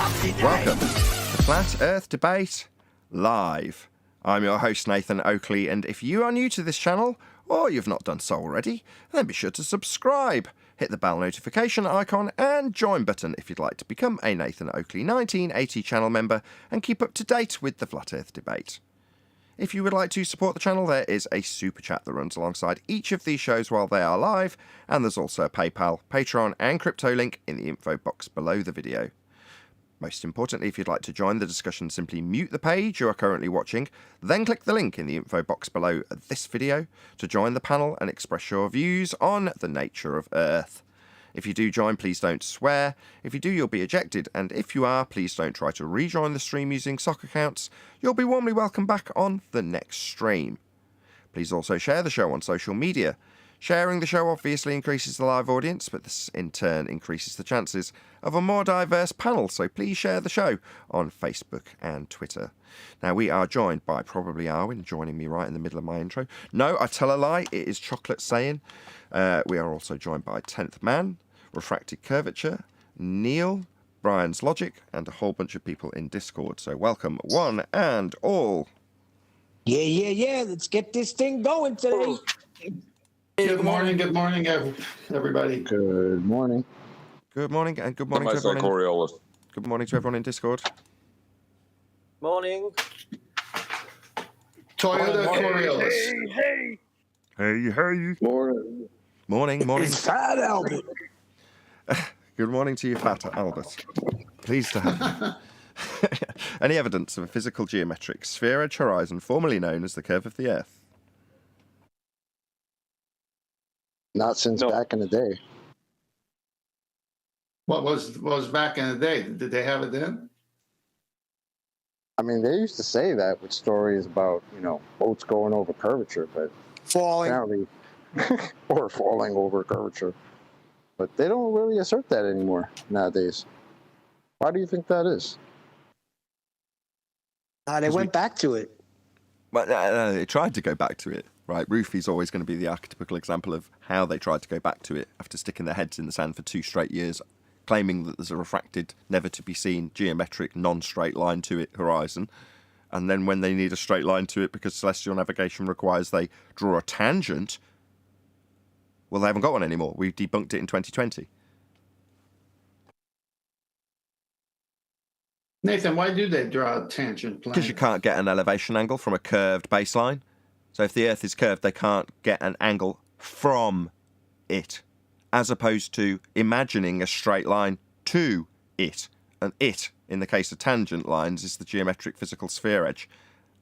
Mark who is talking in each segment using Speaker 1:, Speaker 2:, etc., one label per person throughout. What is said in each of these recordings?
Speaker 1: Welcome to Flat Earth Debate Live. I'm your host, Nathan Oakley, and if you are new to this channel, or you've not done so already, then be sure to subscribe, hit the bell notification icon, and join button if you'd like to become a Nathan Oakley 1980 channel member and keep up to date with the Flat Earth Debate. If you would like to support the channel, there is a super chat that runs alongside each of these shows while they are live, and there's also a PayPal, Patreon, and crypto link in the info box below the video. Most importantly, if you'd like to join the discussion, simply mute the page you are currently watching, then click the link in the info box below this video to join the panel and express your views on the nature of Earth. If you do join, please don't swear. If you do, you'll be ejected, and if you are, please don't try to rejoin the stream using sock accounts. You'll be warmly welcomed back on the next stream. Please also share the show on social media. Sharing the show obviously increases the live audience, but this in turn increases the chances of a more diverse panel, so please share the show on Facebook and Twitter. Now, we are joined by probably Arwin, joining me right in the middle of my intro. No, I tell a lie, it is Chocolate saying. We are also joined by 10th Man, Refracted Curvature, Neil, Brian's Logic, and a whole bunch of people in Discord. So welcome, one and all.
Speaker 2: Yeah. Let's get this thing going today.
Speaker 3: Good morning, everybody.
Speaker 4: Good morning.
Speaker 1: Good morning, and good morning to everyone.
Speaker 5: Coriolis.
Speaker 1: Good morning to everyone in Discord.
Speaker 2: Morning.
Speaker 3: Toyota Coriolis.
Speaker 1: Hey. Morning.
Speaker 2: Fat Albert.
Speaker 1: Good morning to you, Fat Albert. Pleased to have you. Any evidence of a physical geometric sphere edge horizon, formerly known as the curve of the Earth?
Speaker 4: Not since back in the day.
Speaker 3: What was back in the day? Did they have it then?
Speaker 4: I mean, they used to say that with stories about, boats going over curvature, but
Speaker 2: Falling.
Speaker 4: apparently, or falling over curvature. But they don't really assert that anymore nowadays. Why do you think that is?
Speaker 2: They went back to it.
Speaker 1: Well, they tried to go back to it, right? Roofy's always going to be the archetypical example of how they tried to go back to it after sticking their heads in the sand for 2 straight years, claiming that there's a refracted, never-to-be-seen, geometric, non-straight line to it horizon. And then when they need a straight line to it because celestial navigation requires they draw a tangent, well, they haven't got one anymore. We debunked it in 2020.
Speaker 3: Nathan, why do they draw a tangent plane?
Speaker 1: Because you can't get an elevation angle from a curved baseline. So if the Earth is curved, they can't get an angle from it, as opposed to imagining a straight line to it. And it, in the case of tangent lines, is the geometric physical sphere edge.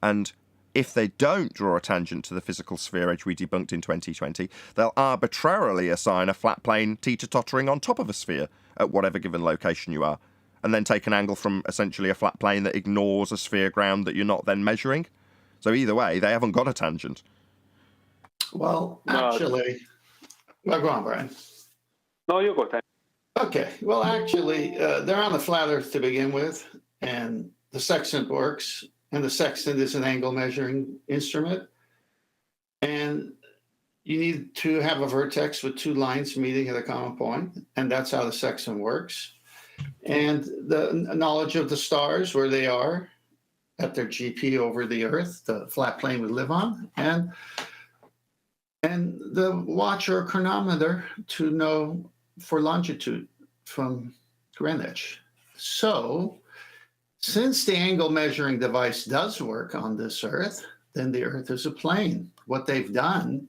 Speaker 1: And if they don't draw a tangent to the physical sphere edge we debunked in 2020, they'll arbitrarily assign a flat plane teeter-tottering on top of a sphere at whatever given location you are, and then take an angle from essentially a flat plane that ignores a sphere ground that you're not then measuring. So either way, they haven't got a tangent.
Speaker 3: Well, actually... Well, go on, Brian.
Speaker 5: No, you go.
Speaker 3: Okay. Well, actually, they're on the flat Earth to begin with, and the sextant works, and the sextant is an angle measuring instrument. And you need to have a vertex with 2 lines meeting at a common point, and that's how the sextant works. And the knowledge of the stars, where they are at their GP over the Earth, the flat plane we live on, and the watch or chronometer to know for longitude from Greenwich. So, since the angle measuring device does work on this Earth, then the Earth is a plane. What they've done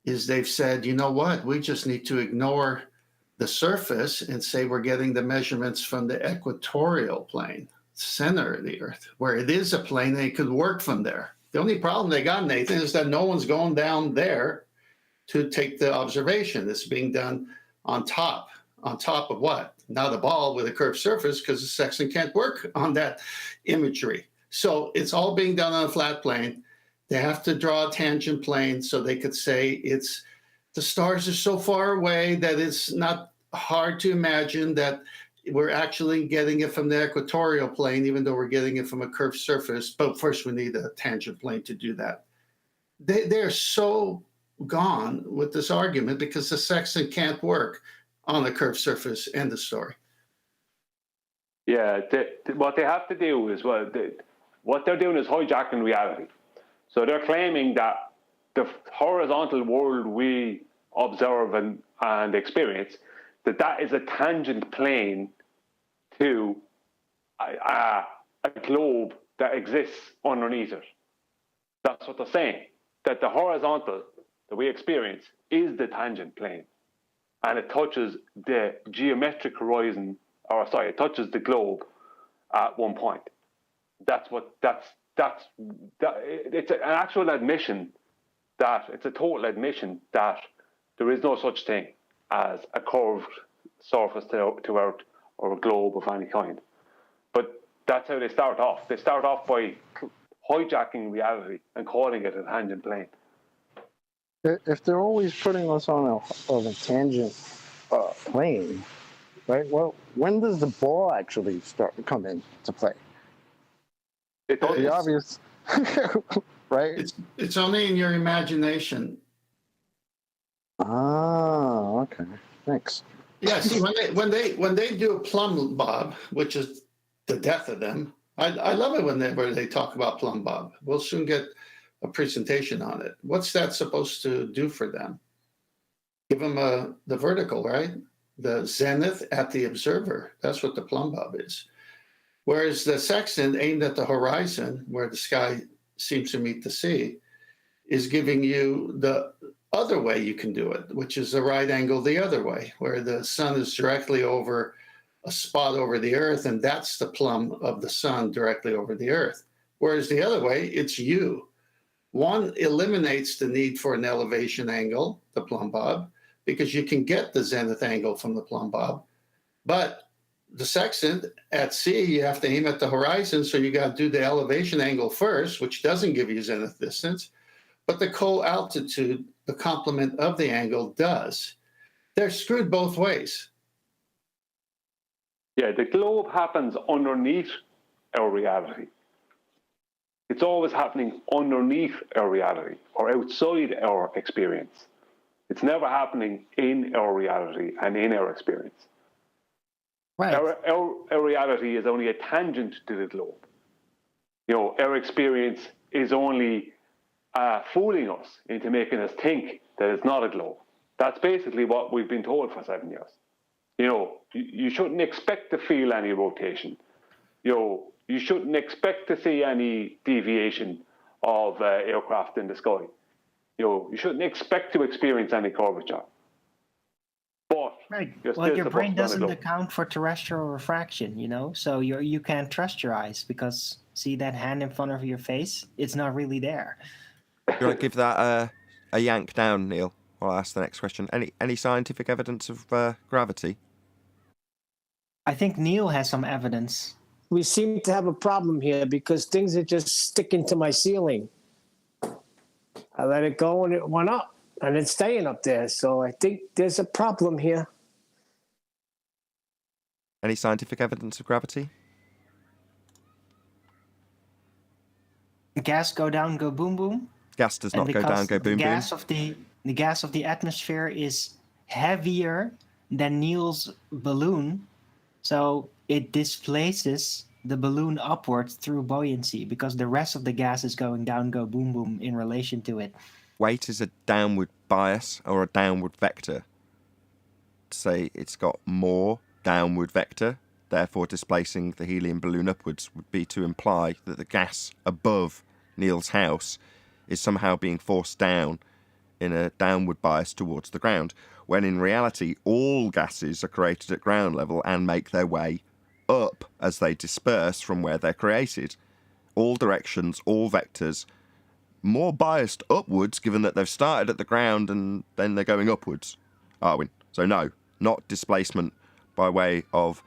Speaker 3: is they've said, you know what, we just need to ignore the surface and say we're getting the measurements from the equatorial plane, center of the Earth, where it is a plane and it could work from there. The only problem they got, Nathan, is that no one's going down there to take the observation. It's being done on top of what? Not a ball with a curved surface, because the sextant can't work on that imagery. So it's all being done on a flat plane. They have to draw a tangent plane so they could say the stars are so far away that it's not hard to imagine that we're actually getting it from the equatorial plane, even though we're getting it from a curved surface. But first, we need a tangent plane to do that. They're so gone with this argument because the sextant can't work on a curved surface. End of story.
Speaker 5: Yeah, what they have to do is, what they're doing is hijacking reality. So they're claiming that the horizontal world we observe and experience, that is a tangent plane to a globe that exists underneath it. That's what they're saying, that the horizontal that we experience is the tangent plane, and it touches the geometric horizon, it touches the globe at one point. It's an actual admission it's a total admission that there is no such thing as a curved surface to Earth or a globe of any kind. But that's how they start off. They start off by hijacking reality and calling it a tangent plane.
Speaker 4: If they're always putting us on a tangent plane, right? Well, when does the ball actually come into play?
Speaker 5: It does.
Speaker 4: The obvious, right?
Speaker 3: It's only in your imagination.
Speaker 4: Ah, okay. Thanks.
Speaker 3: Yeah, see, when they do a plumb bob, which is the death of them, I love it where they talk about plumb bob. We'll soon get a presentation on it. What's that supposed to do for them? Give them the vertical, right? The zenith at the observer. That's what the plumb bob is. Whereas the sextant, aimed at the horizon, where the sky seems to meet the sea, is giving you the other way you can do it, which is the right angle the other way, where the sun is directly over a spot over the earth, and that's the plumb of the sun directly over the earth. Whereas the other way, it's you. One eliminates the need for an elevation angle, the plumb bob, because you can get the zenith angle from the plumb bob. But the sextant at sea, you have to aim at the horizon, so you got to do the elevation angle first, which doesn't give you zenith distance, but the co-altitude, the complement of the angle, does. They're screwed both ways.
Speaker 5: Yeah, the globe happens underneath our reality. It's always happening underneath our reality or outside our experience. It's never happening in our reality and in our experience.
Speaker 2: Right.
Speaker 5: Our reality is only a tangent to the globe. Our experience is only fooling us into making us think that it's not a globe. That's basically what we've been told for 7 years. You shouldn't expect to feel any rotation. You shouldn't expect to see any deviation of aircraft in the sky. You shouldn't expect to experience any curvature. But
Speaker 2: Right. Well, your brain doesn't account for terrestrial refraction, so you can't trust your eyes because see that hand in front of your face? It's not really there.
Speaker 1: You want to give that a yank down, Neil? I'll ask the next question. Any scientific evidence of gravity?
Speaker 2: I think Neil has some evidence.
Speaker 6: We seem to have a problem here because things are just sticking to my ceiling. I let it go and it went up and it's staying up there. So I think there's a problem here.
Speaker 1: Any scientific evidence of gravity?
Speaker 2: Gas go down, go boom, boom.
Speaker 1: Gas does not go down, go boom, boom.
Speaker 2: The gas of the atmosphere is heavier than Neil's balloon, so it displaces the balloon upwards through buoyancy because the rest of the gas is going down, go boom, boom in relation to it.
Speaker 1: Weight is a downward bias or a downward vector. Say it's got more downward vector, therefore displacing the helium balloon upwards would be to imply that the gas above Neil's house is somehow being forced down in a downward bias towards the ground, when in reality all gases are created at ground level and make their way up as they disperse from where they're created. All directions, all vectors, more biased upwards given that they've started at the ground and then they're going upwards. Arwin. So no, not displacement by way of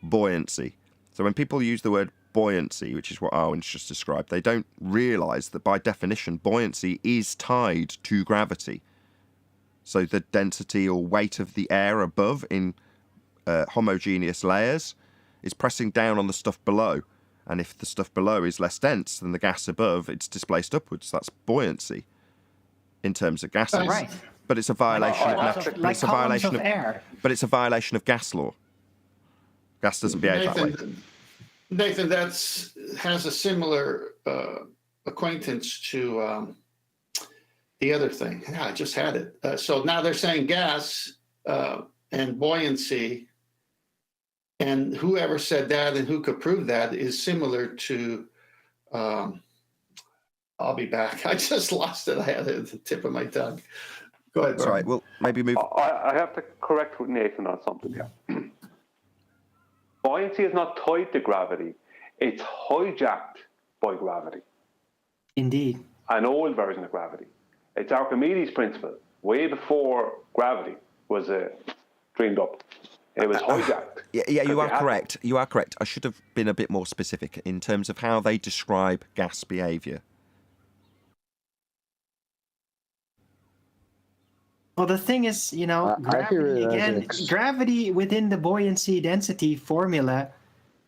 Speaker 1: buoyancy. So when people use the word buoyancy, which is what Arwin's just described, they don't realise that by definition buoyancy is tied to gravity. So the density or weight of the air above in homogeneous layers is pressing down on the stuff below. And if the stuff below is less dense than the gas above, it's displaced upwards. That's buoyancy in terms of gases.
Speaker 2: Right.
Speaker 1: But it's a violation of
Speaker 2: air.
Speaker 1: But it's a violation of gas law. Gas doesn't behave that way.
Speaker 3: Nathan, that's has a similar acquaintance to the other thing. Yeah, I just had it. So now they're saying gas and buoyancy, and whoever said that and who could prove that is similar to. I'll be back. I just lost it. I had it at the tip of my tongue. Go ahead.
Speaker 1: That's right. Well, maybe move.
Speaker 5: I have to correct Nathan on something here. Buoyancy is not tied to gravity. It's hijacked by gravity.
Speaker 2: Indeed.
Speaker 5: An old version of gravity. It's Archimedes' principle, way before gravity was dreamed up. It was hijacked.
Speaker 1: Yeah, you are correct. You are correct. I should have been a bit more specific in terms of how they describe gas behaviour.
Speaker 2: Well, the thing is, gravity, again, gravity within the buoyancy density formula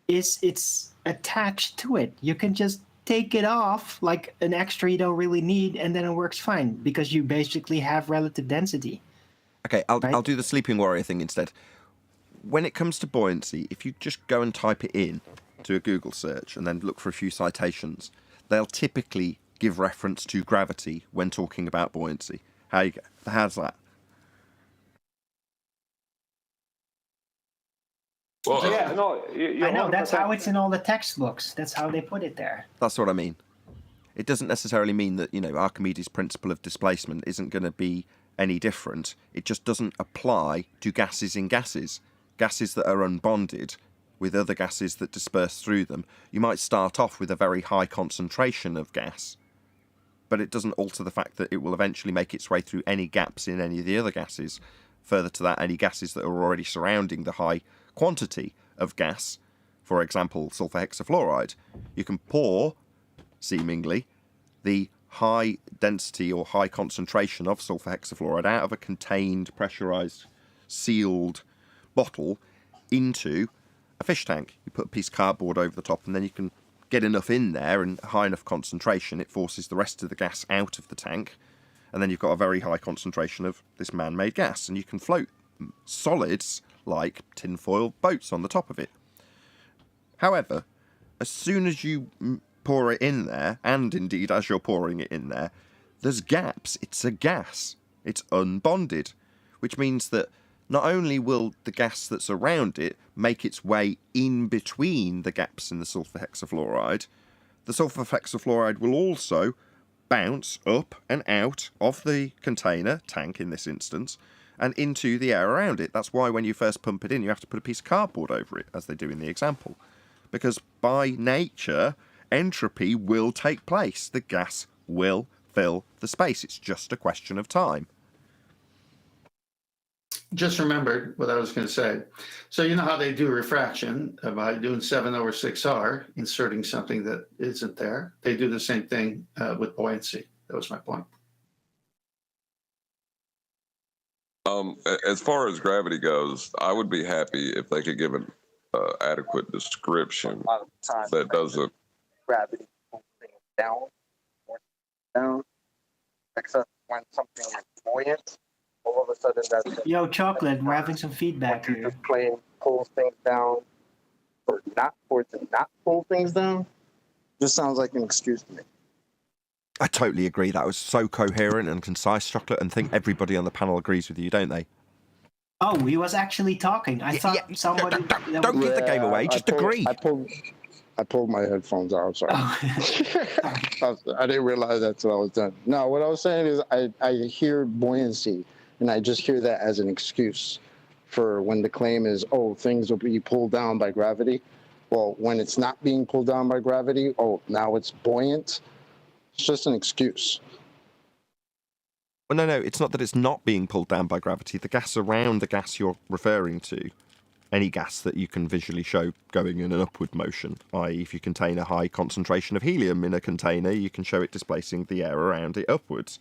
Speaker 2: it's attached to it. You can just take it off like an extra you don't really need, and then it works fine because you basically have relative density.
Speaker 1: Okay, I'll do the sleeping warrior thing instead. When it comes to buoyancy, if you just go and type it in to a Google search and then look for a few citations, they'll typically give reference to gravity when talking about buoyancy. How's that?
Speaker 5: Well, yeah, no,
Speaker 2: I know, that's how it's in all the textbooks. That's how they put it there.
Speaker 1: That's what I mean. It doesn't necessarily mean that, Archimedes' principle of displacement isn't going to be any different. It just doesn't apply to gases in gases. Gases that are unbonded with other gases that disperse through them. You might start off with a very high concentration of gas, but it doesn't alter the fact that it will eventually make its way through any gaps in any of the other gases. Further to that, any gases that are already surrounding the high quantity of gas, for example, sulfur hexafluoride. You can pour, seemingly, the high density or high concentration of sulfur hexafluoride out of a contained, pressurized, sealed bottle into a fish tank. You put a piece of cardboard over the top, and then you can get enough in there and high enough concentration, it forces the rest of the gas out of the tank, and then you've got a very high concentration of this man-made gas, and you can float solids like tinfoil boats on the top of it. However, as soon as you pour it in there, and indeed as you're pouring it in there, there's gaps. It's a gas. It's unbonded, which means that not only will the gas that's around it make its way in between the gaps in the sulfur hexafluoride will also bounce up and out of the container, tank in this instance, and into the air around it. That's why when you first pump it in, you have to put a piece of cardboard over it, as they do in the example. Because by nature, entropy will take place. The gas will fill the space. It's just a question of time.
Speaker 3: Just remembered what I was going to say. So you know how they do refraction by doing 7/6R, inserting something that isn't there. They do the same thing with buoyancy. That was my point.
Speaker 7: As far as gravity goes, I would be happy if they could give an adequate description that doesn't.
Speaker 4: Gravity pulls things down, except when something is buoyant, all of a sudden that's.
Speaker 2: Yo, Chocolate, we're having some feedback
Speaker 4: When
Speaker 2: here.
Speaker 4: you're just playing pulls things down, or it to not pull things down. Just sounds like an excuse to me.
Speaker 1: I totally agree. That was so coherent and concise, Chocolate, and I think everybody on the panel agrees with you, don't they?
Speaker 2: Oh, he was actually talking. I thought somebody...
Speaker 1: Don't give the game away. Just agree.
Speaker 4: I pulled my headphones out. I'm sorry.
Speaker 2: Oh.
Speaker 4: I didn't realize that until I was done. No, what I was saying is I hear buoyancy, and I just hear that as an excuse for when the claim is, oh, things will be pulled down by gravity. Well, when it's not being pulled down by gravity, oh, now it's buoyant. It's just an excuse.
Speaker 1: Well, no, it's not that it's not being pulled down by gravity. The gas around the gas you're referring to, any gas that you can visually show going in an upward motion, i.e. if you contain a high concentration of helium in a container, you can show it displacing the air around it upwards.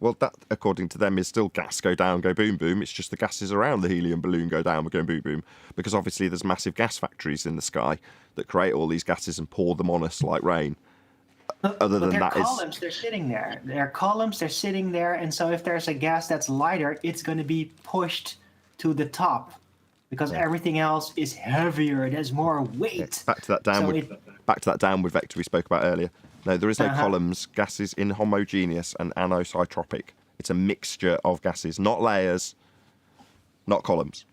Speaker 1: Well, that, according to them, is still gas go down, go boom, boom. It's just the gases around the helium balloon go down, go boom, boom. Because obviously there's massive gas factories in the sky that create all these gases and pour them on us like rain. Other than that,
Speaker 2: columns, they're sitting there. They're columns, they're sitting there, and so if there's a gas that's lighter, it's going to be pushed to the top. because everything else is heavier. There's more weight.
Speaker 1: Back to that downward vector we spoke about earlier. No, there is no columns. Gas is inhomogeneous and anisotropic. It's a mixture of gases, not layers, not columns.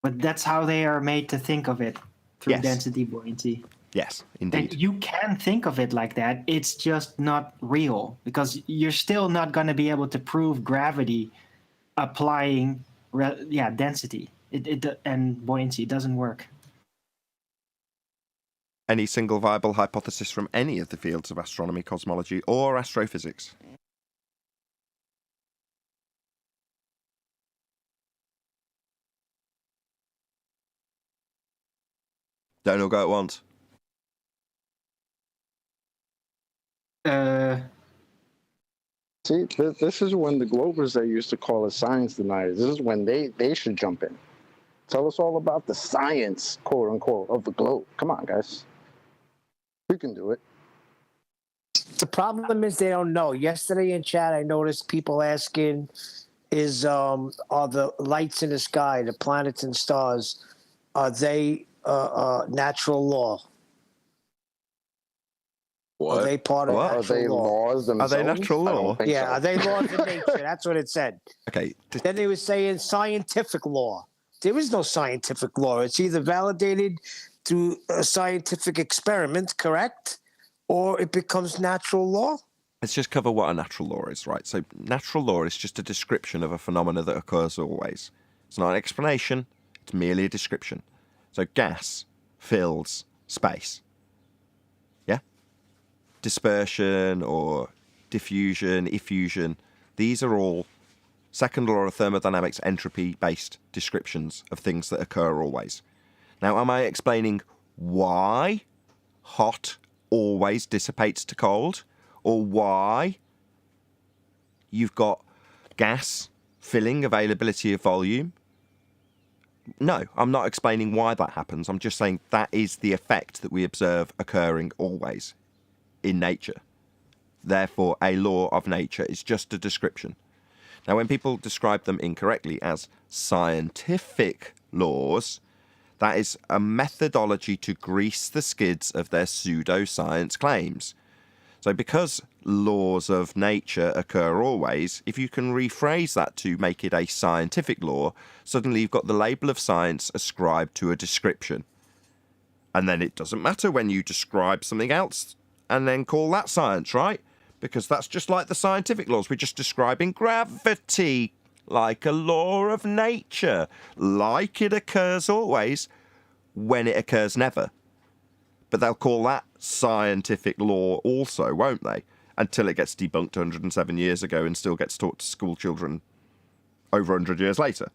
Speaker 2: But that's how they are made to think of it, through density buoyancy.
Speaker 1: Yes, indeed.
Speaker 2: And you can think of it like that. It's just not real, because you're still not going to be able to prove gravity applying density and buoyancy. It doesn't work.
Speaker 1: Any single viable hypothesis from any of the fields of astronomy, cosmology, or astrophysics? Don't all go at once.
Speaker 4: See, this is when the Globers that used to call us science deniers, this is when they should jump in. Tell us all about the science, quote unquote, of the globe. Come on, guys. We can do it.
Speaker 6: The problem is they don't know. Yesterday in chat, I noticed people asking, are the lights in the sky, the planets and stars, are they natural law?
Speaker 7: What?
Speaker 6: Are they part of
Speaker 4: Are
Speaker 6: natural
Speaker 4: they
Speaker 6: law?
Speaker 4: laws themselves?
Speaker 1: Are they natural law?
Speaker 6: Yeah,
Speaker 4: So.
Speaker 6: are they laws of nature? That's what it said.
Speaker 1: Okay.
Speaker 6: Then they were saying scientific law. There is no scientific law. It's either validated through a scientific experiment, correct? Or it becomes natural law.
Speaker 1: Let's just cover what a natural law is, right? So natural law is just a description of a phenomena that occurs always. It's not an explanation. It's merely a description. So gas fills space. Yeah? Dispersion or diffusion, effusion, these are all second law of thermodynamics entropy-based descriptions of things that occur always. Now, am I explaining why hot always dissipates to cold? Or why you've got gas filling availability of volume? No, I'm not explaining why that happens. I'm just saying that is the effect that we observe occurring always in nature. Therefore, a law of nature is just a description. Now, when people describe them incorrectly as scientific laws, that is a methodology to grease the skids of their pseudoscience claims. So because laws of nature occur always, if you can rephrase that to make it a scientific law, suddenly you've got the label of science ascribed to a description. And then it doesn't matter when you describe something else and then call that science, right? Because that's just like the scientific laws. We're just describing gravity like a law of nature, like it occurs always when it occurs never. But they'll call that scientific law also, won't they? Until it gets debunked 107 years ago and still gets taught to school children over 100 years later.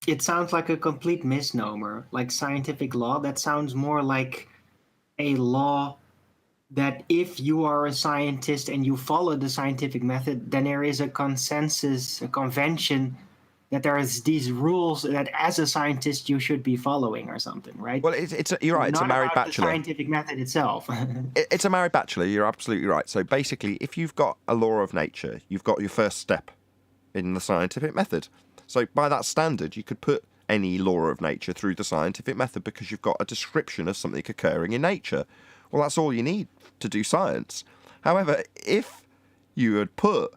Speaker 2: It sounds like a complete misnomer. Like scientific law, that sounds more like a law that if you are a scientist and you follow the scientific method, then there is a consensus, a convention, that there is these rules that as a scientist you should be following or something, right?
Speaker 1: Well, you're right, it's a married
Speaker 2: about
Speaker 1: bachelor.
Speaker 2: The scientific method itself.
Speaker 1: It's a married bachelor, you're absolutely right. So basically, if you've got a law of nature, you've got your first step in the scientific method. So by that standard, you could put any law of nature through the scientific method because you've got a description of something occurring in nature. Well, that's all you need to do science. However, if you had put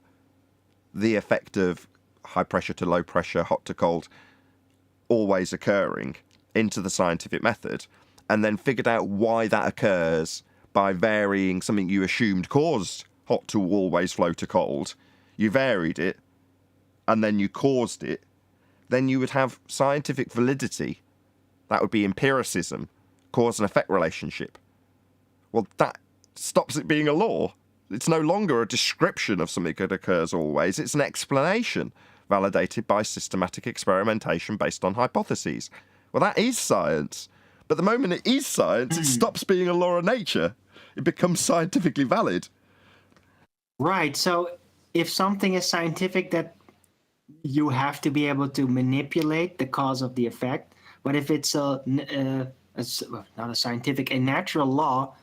Speaker 1: the effect of high pressure to low pressure, hot to cold, always occurring into the scientific method, and then figured out why that occurs by varying something you assumed caused hot to always flow to cold, you varied it, and then you caused it, then you would have scientific validity. That would be empiricism, cause and effect relationship. Well, that stops it being a law. It's no longer a description of something that occurs always. It's an explanation validated by systematic experimentation based on hypotheses. Well, that is science. But the moment it is science, it stops being a law of nature. It becomes scientifically valid.
Speaker 2: Right. So if something is scientific, that you have to be able to manipulate the cause of the effect. But if it's not a scientific, a natural law,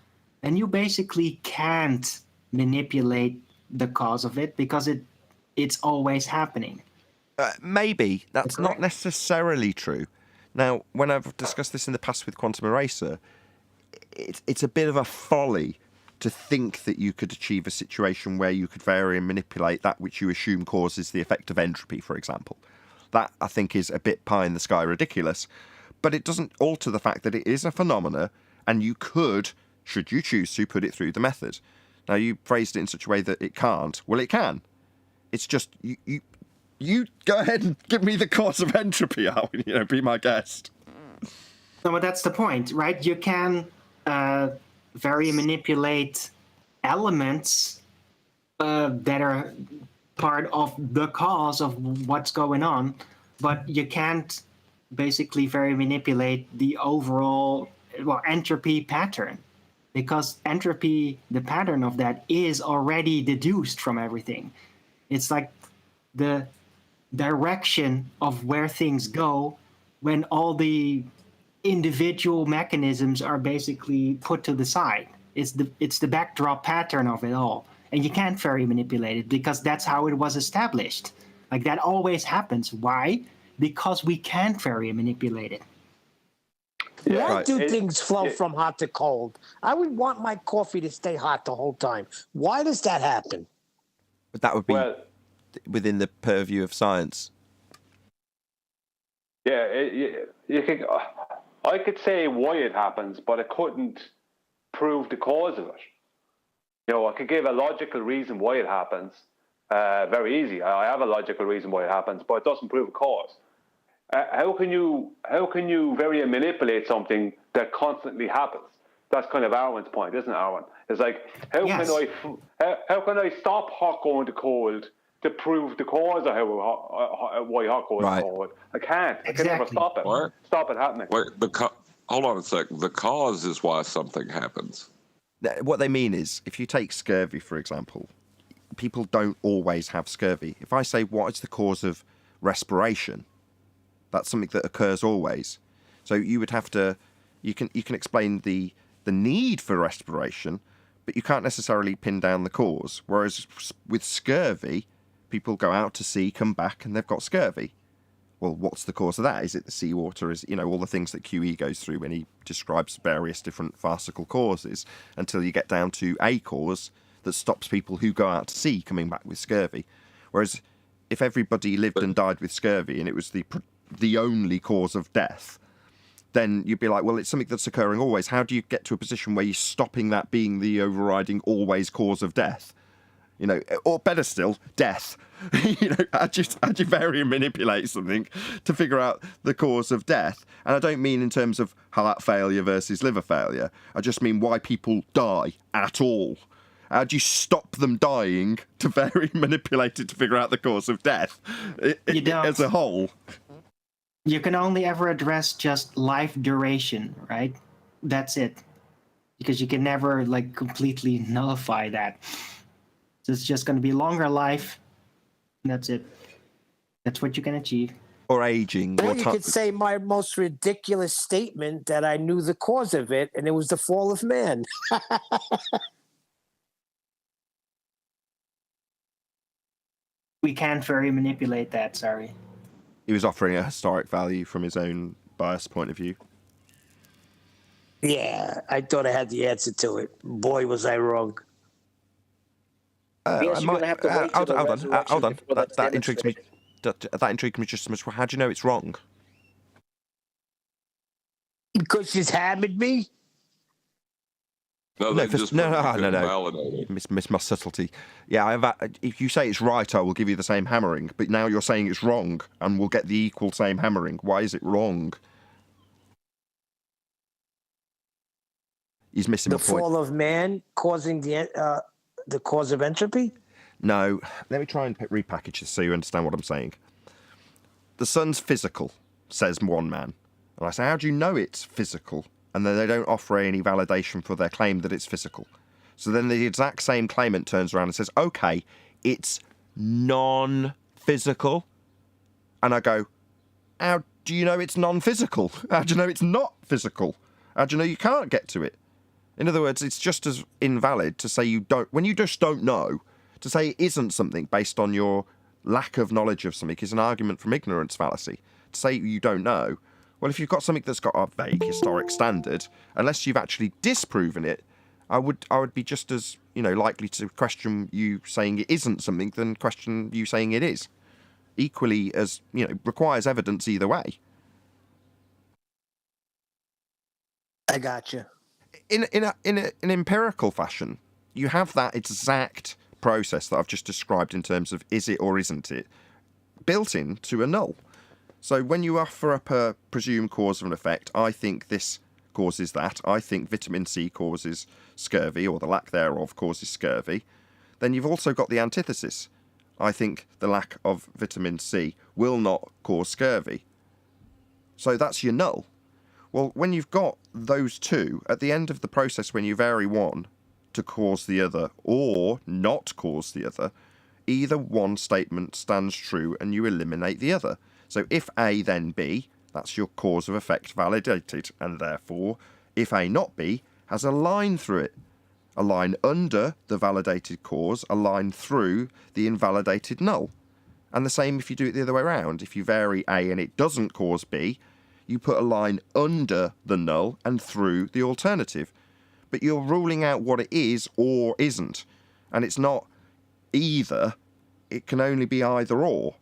Speaker 2: then you basically can't manipulate the cause of it because it's always happening.
Speaker 1: Maybe. That's
Speaker 2: That's
Speaker 1: not
Speaker 2: correct.
Speaker 1: necessarily true. Now, when I've discussed this in the past with Quantum Eraser, it's a bit of a folly to think that you could achieve a situation where you could vary and manipulate that which you assume causes the effect of entropy, for example. That, I think, is a bit pie-in-the-sky ridiculous. But it doesn't alter the fact that it is a phenomena, and you could, should you choose to, put it through the method. Now, you phrased it in such a way that it can't. Well, it can. It's just, you go ahead and give me the cause of entropy, Alwyn, be my guest.
Speaker 2: No, but that's the point, right? You can vary and manipulate elements that are part of the cause of what's going on, but you can't basically vary and manipulate the overall entropy pattern, because entropy, the pattern of that, is already deduced from everything. It's like the direction of where things go when all the individual mechanisms are basically put to the side. It's the backdrop pattern of it all, and you can't vary manipulate it because that's how it was established. Like, that always happens. Why? Because we can't vary and manipulate it.
Speaker 5: Yeah,
Speaker 6: Why do things flow from hot to cold? I would want my coffee to stay hot the whole time. Why does that happen?
Speaker 1: But that would be
Speaker 5: well,
Speaker 1: within the purview of science.
Speaker 5: yeah, you could. I could say why it happens, but I couldn't prove the cause of it. I could give a logical reason why it happens. Very easy. I have a logical reason why it happens, but it doesn't prove a cause. How can you vary and manipulate something that constantly happens? That's kind of Arwen's point, isn't it, Arwen? It's like, how can I stop hot going to cold to prove the cause of why hot goes to cold? I can't. I can never stop it.
Speaker 7: What?
Speaker 5: Stop it happening.
Speaker 7: Wait, hold on a second. The cause is why something happens.
Speaker 1: What they mean is, if you take scurvy, for example, people don't always have scurvy. If I say, what is the cause of respiration? That's something that occurs always. So you would have to, you can explain the need for respiration, but you can't necessarily pin down the cause. Whereas with scurvy, people go out to sea, come back, and they've got scurvy. Well, what's the cause of that? Is it the seawater? Is all the things that QE goes through when he describes various different farcical causes, until you get down to a cause that stops people who go out to sea coming back with scurvy. Whereas if everybody lived and died with scurvy and it was the only cause of death, then you'd be like, well, it's something that's occurring always. How do you get to a position where you're stopping that being the overriding always cause of death? Or better still, death. How'd you vary and manipulate something to figure out the cause of death? And I don't mean in terms of heart failure versus liver failure. I just mean why people die at all. How do you stop them dying to vary and manipulate it to figure out the cause of death
Speaker 2: You don't.
Speaker 1: as a whole?
Speaker 2: You can only ever address just life duration, right? That's it. Because you can never completely nullify that. So it's just going to be longer life, and that's it. That's what you can achieve.
Speaker 1: Or aging.
Speaker 6: Or you could say my most ridiculous statement that I knew the cause of it, and it was the fall of man.
Speaker 2: We can't very manipulate that, sorry.
Speaker 1: He was offering a historic value from his own biased point of view.
Speaker 6: Yeah, I thought I had the answer to it. Boy, was I wrong.
Speaker 8: Yes, you're going to have to wait till the resurrection
Speaker 1: hold on.
Speaker 8: before that's
Speaker 1: That intrigues me.
Speaker 8: demonstrated.
Speaker 1: That intrigues me just as much. How do you know it's wrong?
Speaker 6: Because she's hammered me?
Speaker 7: No,
Speaker 1: No,
Speaker 7: they just
Speaker 1: no.
Speaker 7: validate it.
Speaker 1: Miss my subtlety. Yeah, if you say it's right, I will give you the same hammering. But now you're saying it's wrong, and we'll get the equal same hammering. Why is it wrong? He's missing
Speaker 6: The
Speaker 1: my point.
Speaker 6: fall of man causing the cause of entropy?
Speaker 1: No, let me try and repackage this so you understand what I'm saying. The sun's physical, says one man. And I say, how do you know it's physical? And then they don't offer any validation for their claim that it's physical. So then the exact same claimant turns around and says, okay, it's non-physical. And I go, how do you know it's non-physical? How do you know it's not physical? How do you know you can't get to it? In other words, it's just as invalid to say you don't, when you just don't know, to say it isn't something based on your lack of knowledge of something is an argument from ignorance fallacy. To say you don't know, well, if you've got something that's got a vague historic standard, unless you've actually disproven it, I would be just as, likely to question you saying it isn't something than question you saying it is. Equally as, requires evidence either way.
Speaker 6: I gotcha.
Speaker 1: In an empirical fashion, you have that exact process that I've just described in terms of is it or isn't it, built into a null. So when you offer up a presumed cause of an effect, I think this causes that, I think vitamin C causes scurvy, or the lack thereof causes scurvy, then you've also got the antithesis. I think the lack of vitamin C will not cause scurvy. So that's your null. Well, when you've got those two, at the end of the process when you vary one to cause the other or not cause the other, either one statement stands true and you eliminate the other. So if A then B, that's your cause of effect validated, and therefore if A not B has a line through it. A line under the validated cause, a line through the invalidated null. And the same if you do it the other way around. If you vary A and it doesn't cause B, you put a line under the null and through the alternative. But you're ruling out what it is or isn't. And it's not either, it can only be either or.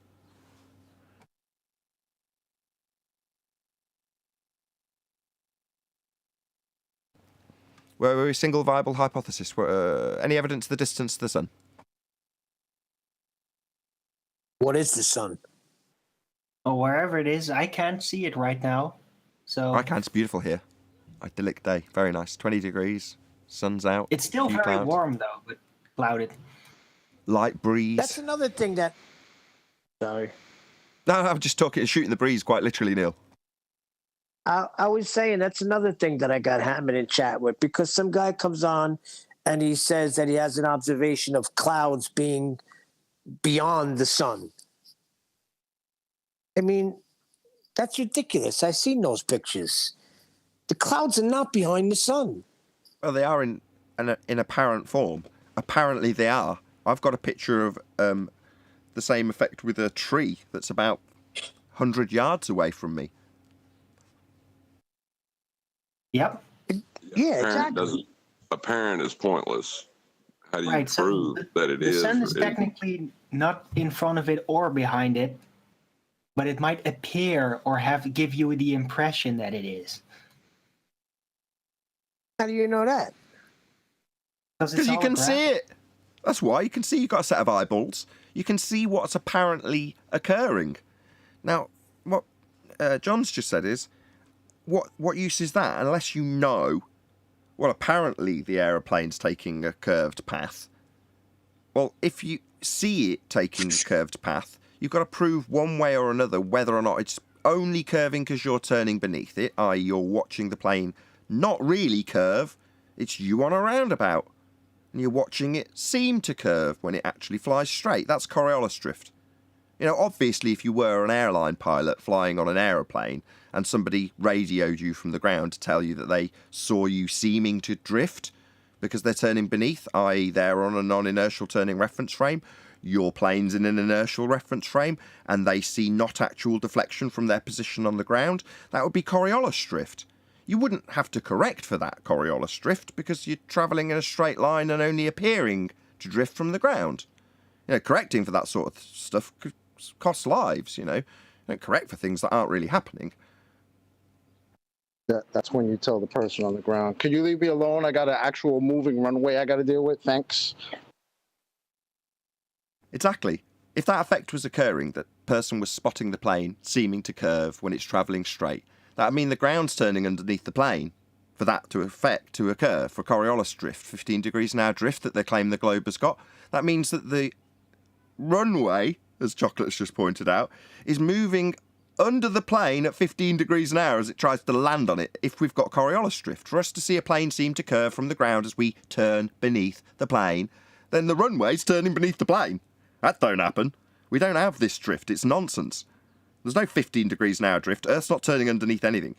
Speaker 1: Were a single viable hypothesis? Any evidence of the distance to the sun?
Speaker 6: What is the sun?
Speaker 2: Or wherever it is, I can't see it right now. So
Speaker 1: I can. It's beautiful here. Idyllic day. Very nice. 20 degrees. Sun's out.
Speaker 2: it's still
Speaker 1: few
Speaker 2: very
Speaker 1: clouds.
Speaker 2: warm though, but clouded.
Speaker 1: Light breeze.
Speaker 6: That's another thing that. Sorry.
Speaker 1: No, I'm just shooting the breeze quite literally, Neil.
Speaker 6: I was saying that's another thing that I got hammered in chat with, because some guy comes on and he says that he has an observation of clouds being beyond the sun. I mean, that's ridiculous. I've seen those pictures. The clouds are not behind the sun.
Speaker 1: Well, they are in apparent form. Apparently they are. I've got a picture of the same effect with a tree that's about 100 yards away from me.
Speaker 2: Yep.
Speaker 6: Yeah, exactly.
Speaker 7: Apparent is pointless. How do you
Speaker 2: Right. So
Speaker 7: prove that it
Speaker 2: the
Speaker 7: is?
Speaker 2: sun
Speaker 7: or
Speaker 2: is
Speaker 7: isn't?
Speaker 2: technically not in front of it or behind it, but it might appear or give you the impression that it is.
Speaker 6: How do you know that?
Speaker 1: Because you can see it. That's why. You can see you've got a set of eyeballs. You can see what's apparently occurring. Now, what John's just said is, what use is that unless you know, well, apparently the aeroplane's taking a curved path. Well, if you see it taking a curved path, you've got to prove one way or another whether or not it's only curving because you're turning beneath it, i.e. you're watching the plane not really curve, it's you on a roundabout. And you're watching it seem to curve when it actually flies straight. That's Coriolis drift. Obviously, if you were an airline pilot flying on an aeroplane and somebody radioed you from the ground to tell you that they saw you seeming to drift because they're turning beneath, i.e. they're on a non-inertial turning reference frame, your plane's in an inertial reference frame, and they see not actual deflection from their position on the ground, that would be Coriolis drift. You wouldn't have to correct for that Coriolis drift because you're travelling in a straight line and only appearing to drift from the ground. Correcting for that sort of stuff costs lives, You don't correct for things that aren't really happening.
Speaker 4: That's when you tell the person on the ground, could you leave me alone? I got an actual moving runway I got to deal with. Thanks.
Speaker 1: Exactly. If that effect was occurring, that person was spotting the plane seeming to curve when it's travelling straight, that would mean the ground's turning underneath the plane for that to occur, for Coriolis drift, 15 degrees an hour drift that they claim the globe has got. That means that the runway, as Chocolate's just pointed out, is moving under the plane at 15 degrees an hour as it tries to land on it if we've got Coriolis drift. For us to see a plane seem to curve from the ground as we turn beneath the plane, then the runway's turning beneath the plane. That don't happen. We don't have this drift. It's nonsense. There's no 15 degrees an hour drift. Earth's not turning underneath anything.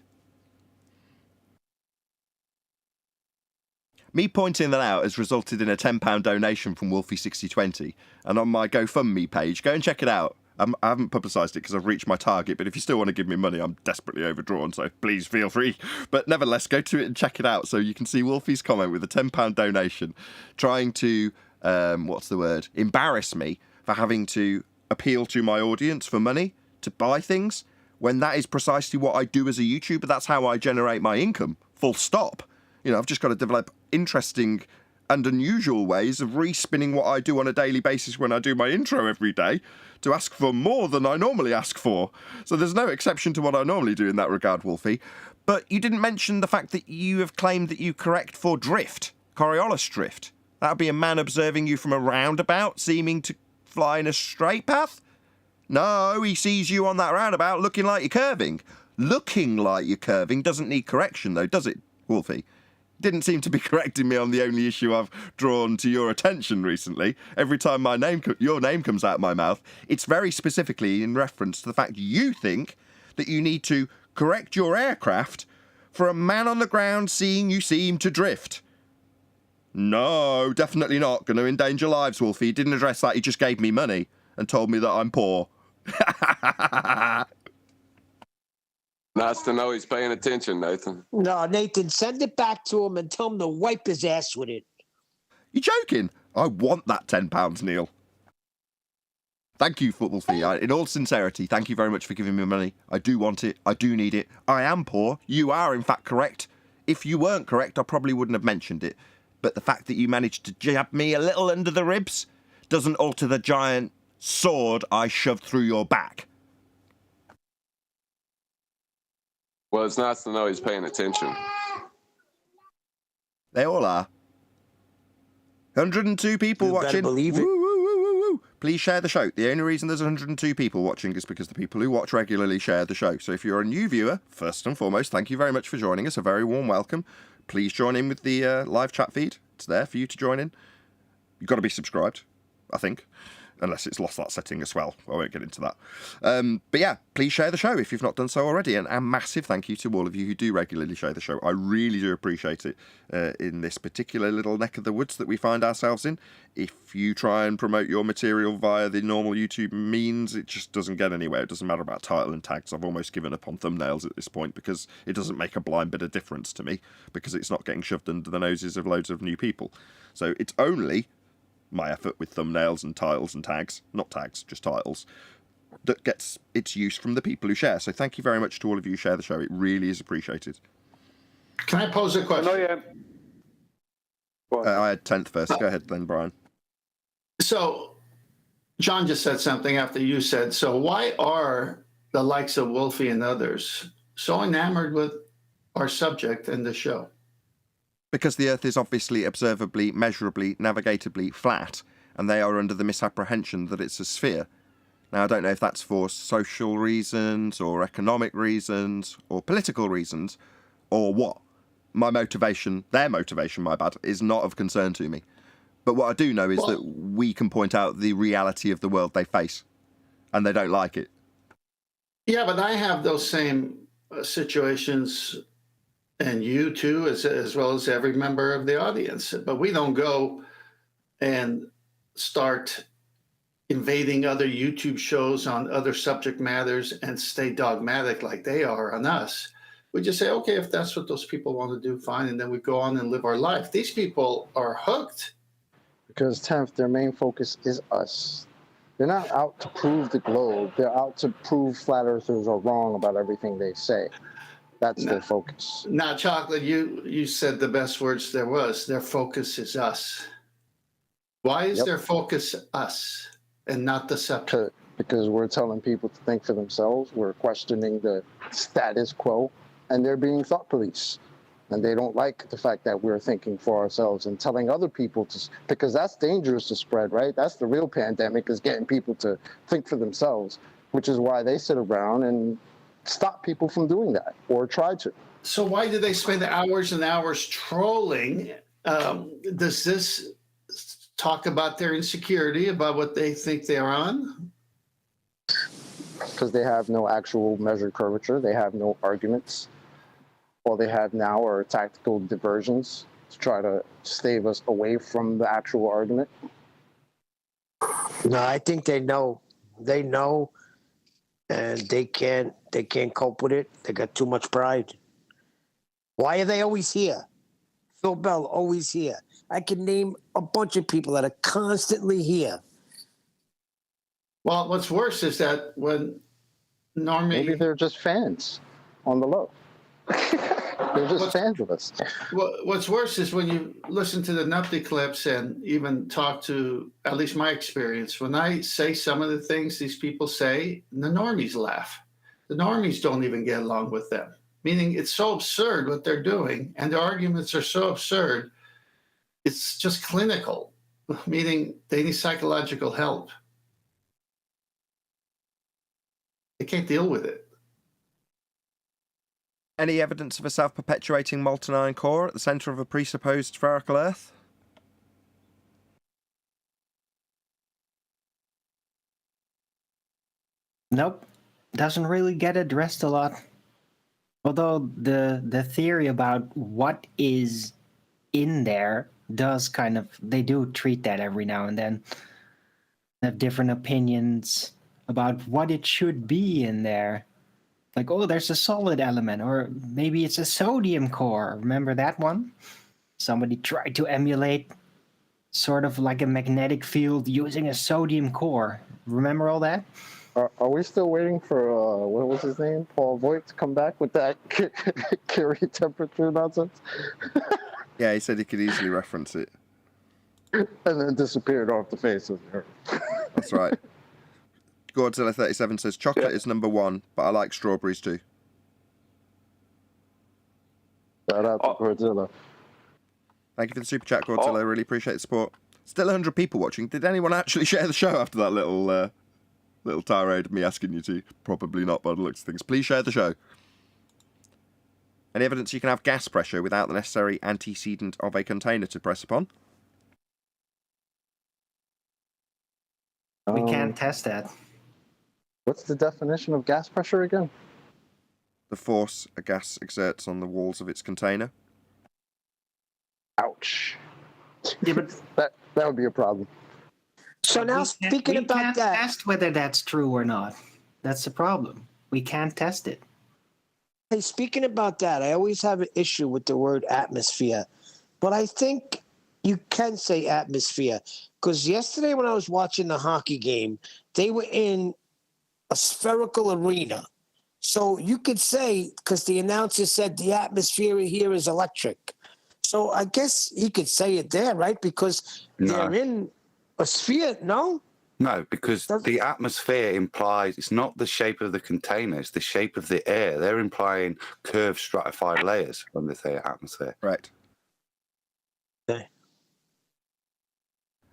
Speaker 1: Me pointing that out has resulted in a £10 donation from Wolfie6020. And on my GoFundMe page, go and check it out. I haven't publicised it because I've reached my target, but if you still want to give me money, I'm desperately overdrawn, so please feel free. But nevertheless, go to it and check it out so you can see Wolfie's comment with a £10 donation, trying to, embarrass me for having to appeal to my audience for money to buy things, when that is precisely what I do as a YouTuber. That's how I generate my income, full stop. You know, I've just got to develop interesting and unusual ways of re-spinning what I do on a daily basis when I do my intro every day to ask for more than I normally ask for. So there's no exception to what I normally do in that regard, Wolfie. But you didn't mention the fact that you have claimed that you correct for drift, Coriolis drift. That would be a man observing you from a roundabout, seeming to fly in a straight path? No, he sees you on that roundabout looking like you're curving. Looking like you're curving doesn't need correction, though, does it, Wolfie? Didn't seem to be correcting me on the only issue I've drawn to your attention recently. Every time your name comes out of my mouth, it's very specifically in reference to the fact you think that you need to correct your aircraft for a man on the ground seeing you seem to drift. No, definitely not. Going to endanger lives, Wolfie. He didn't address that. He just gave me money and told me that I'm poor.
Speaker 7: Nice to know he's paying attention, Nathan.
Speaker 6: No, Nathan, send it back to him and tell him to wipe his ass with it.
Speaker 1: You joking? I want that £10, Neil. Thank you, Wolfie. In all sincerity, thank you very much for giving me money. I do want it. I do need it. I am poor. You are, in fact, correct. If you weren't correct, I probably wouldn't have mentioned it. But the fact that you managed to jab me a little under the ribs doesn't alter the giant sword I shoved through your back.
Speaker 7: Well, it's nice to know he's paying attention.
Speaker 1: They all are. 102 people
Speaker 6: You better
Speaker 1: watching.
Speaker 6: believe it.
Speaker 1: Woo, woo, woo, woo, woo. Please share the show. The only reason there's 102 people watching is because the people who watch regularly share the show. So if you're a new viewer, first and foremost, thank you very much for joining us. A very warm welcome. Please join in with the live chat feed. It's there for you to join in. You've got to be subscribed, I think. Unless it's lost that setting as well. I won't get into that. But yeah, please share the show if you've not done so already. And a massive thank you to all of you who do regularly share the show. I really do appreciate it in this particular little neck of the woods that we find ourselves in. If you try and promote your material via the normal YouTube means, it just doesn't get anywhere. It doesn't matter about title and tags. I've almost given up on thumbnails at this point because it doesn't make a blind bit of difference to me because it's not getting shoved under the noses of loads of new people. So it's only my effort with thumbnails and titles and tags, not tags, just titles, that gets its use from the people who share. So thank you very much to all of you who share the show. It really is appreciated.
Speaker 3: Can I pose a question?
Speaker 1: I had 10th first. Go ahead then, Brian.
Speaker 3: So John just said something after you said, so why are the likes of Wolfie and others so enamored with our subject and the show?
Speaker 1: Because the Earth is obviously observably, measurably, navigatably flat, and they are under the misapprehension that it's a sphere. Now, I don't know if that's for social reasons, or economic reasons, or political reasons, or what. My motivation, their motivation, my bad, is not of concern to me. But what I do know is that we can point out the reality of the world they face, and they don't like it.
Speaker 3: Yeah, but I have those same situations, and you too, as well as every member of the audience. But we don't go and start invading other YouTube shows on other subject matters and stay dogmatic like they are on us. We just say, okay, if that's what those people want to do, fine. And then we go on and live our life. These people are hooked.
Speaker 4: Because 10th, their main focus is us. They're not out to prove the globe. They're out to prove flat earthers are wrong about everything they say. That's their focus.
Speaker 3: Now, Chocolate, you said the best words there was. Their focus is us. Why is their focus us and not the subject?
Speaker 4: Because we're telling people to think for themselves. We're questioning the status quo, and they're being thought police. And they don't like the fact that we're thinking for ourselves and telling other people to, because that's dangerous to spread, right? That's the real pandemic, is getting people to think for themselves, which is why they sit around and stop people from doing that or try to.
Speaker 3: So why do they spend hours and hours trolling? Does this talk about their insecurity, about what they think they're on?
Speaker 4: Because they have no actual measured curvature. They have no arguments. All they have now are tactical diversions to try to stave us away from the actual argument?
Speaker 6: No, I think they know. They know, and they can't cope with it. They got too much pride. Why are they always here? Phil Bell always here. I can name a bunch of people that are constantly here.
Speaker 3: Well, what's worse is that when
Speaker 4: Maybe
Speaker 3: Normie,
Speaker 4: they're just fans on the low. They're just fans of us.
Speaker 3: what's worse is when you listen to the Nupty clips and even talk to, at least my experience, when I say some of the things these people say, the normies laugh. The normies don't even get along with them, meaning it's so absurd what they're doing, and the arguments are so absurd, it's just clinical, meaning they need psychological help. They can't deal with it.
Speaker 1: Any evidence of a self-perpetuating molten iron core at the centre of a presupposed spherical Earth?
Speaker 2: Nope. Doesn't really get addressed a lot. Although the theory about what is in there does kind of, they do treat that every now and then. They have different opinions about what it should be in there. Like, oh, there's a solid element, or maybe it's a sodium core. Remember that one? Somebody tried to emulate sort of like a magnetic field using a sodium core. Remember all that?
Speaker 4: Are we still waiting for, what was his name? Paul Voigt to come back with that Curie temperature nonsense?
Speaker 1: Yeah, he said he could easily reference it.
Speaker 4: And then disappeared off the face of the earth.
Speaker 1: That's right. Godzilla 37 says, chocolate is number one, but I like strawberries too.
Speaker 4: Shout out to Godzilla.
Speaker 1: Thank you for the super chat, Godzilla. I really appreciate the support. Still 100 people watching. Did anyone actually share the show after that little tirade of me asking you to? Probably not, by the looks of things. Please share the show. Any evidence you can have gas pressure without the necessary antecedent of a container to press upon?
Speaker 2: We can't test that.
Speaker 4: What's the definition of gas pressure again?
Speaker 1: The force a gas exerts on the walls of its container.
Speaker 4: Ouch.
Speaker 2: Yeah, but
Speaker 4: that would be a problem.
Speaker 6: So now, speaking about
Speaker 2: can't
Speaker 6: that,
Speaker 2: test whether that's true or not. That's the problem. We can't test it.
Speaker 6: hey, speaking about that, I always have an issue with the word atmosphere, but I think you can say atmosphere because yesterday when I was watching the hockey game, they were in a spherical arena. So you could say, because the announcer said the atmosphere here is electric. So I guess he could say it there, right? Because they're in a sphere, no?
Speaker 9: No, because the atmosphere implies it's not the shape of the container, it's the shape of the air. They're implying curved stratified layers when they say atmosphere.
Speaker 1: Right.
Speaker 6: Okay.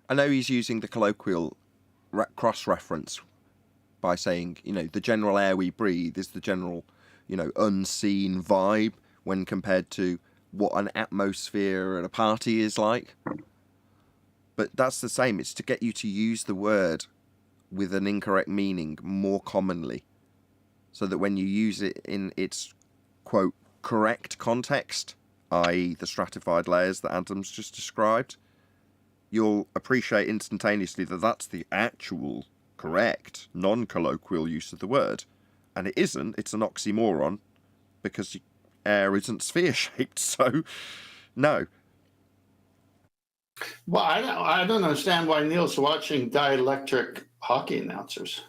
Speaker 1: I know he's using the colloquial cross-reference by saying, the general air we breathe is the general, unseen vibe when compared to what an atmosphere at a party is like. But that's the same. It's to get you to use the word with an incorrect meaning more commonly, so that when you use it in its, quote, correct context, i.e. the stratified layers that Adam's just described, you'll appreciate instantaneously that that's the actual correct, non-colloquial use of the word. And it isn't. It's an oxymoron because air isn't sphere-shaped, so no.
Speaker 3: Well, I don't understand why Neil's watching dielectric hockey announcers.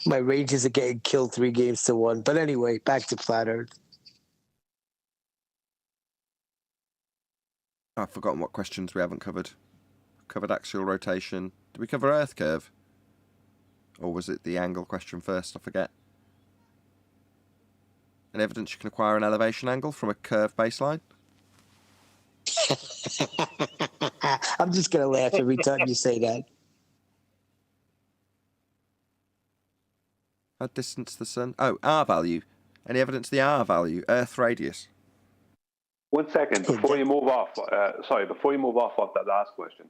Speaker 6: My Rangers are getting killed 3-1. But anyway, back to Flat Earth.
Speaker 1: I've forgotten what questions we haven't covered. Covered axial rotation. Did we cover Earth curve? Or was it the angle question first? I forget. Any evidence you can acquire an elevation angle from a curved baseline?
Speaker 6: I'm just going to laugh every time you say that.
Speaker 1: How distance to the sun? Oh, R value. Any evidence of the R value? Earth radius.
Speaker 5: 1 second before you move off. Before you move off that last question.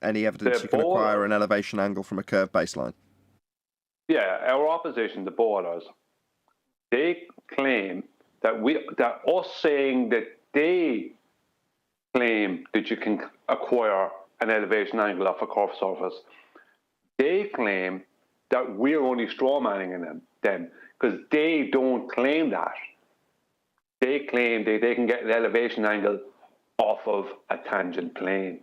Speaker 1: Any evidence you can acquire an elevation angle from a curved baseline?
Speaker 5: Yeah, our opposition, the borders, they claim that us saying that they claim that you can acquire an elevation angle off a curved surface, they claim that we're only straw manning them because they don't claim that. They claim that they can get an elevation angle off of a tangent plane.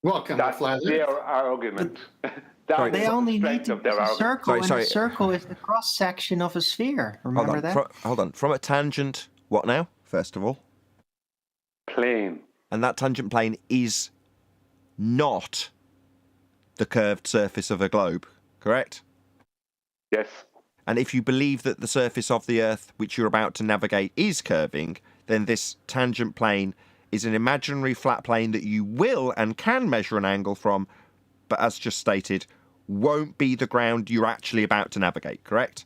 Speaker 3: Welcome,
Speaker 5: That's
Speaker 3: flat
Speaker 5: their
Speaker 3: Earth.
Speaker 5: argument.
Speaker 2: They only need to use a circle, and
Speaker 8: Sorry.
Speaker 2: a circle is the cross section of a sphere. Remember that?
Speaker 8: Hold on. From a tangent, what now? First of all,
Speaker 5: Plane.
Speaker 8: and that tangent plane is not the curved surface of a globe, correct?
Speaker 5: Yes.
Speaker 8: And if you believe that the surface of the Earth, which you're about to navigate, is curving, then this tangent plane is an imaginary flat plane that you will and can measure an angle from, but as just stated, won't be the ground you're actually about to navigate, correct?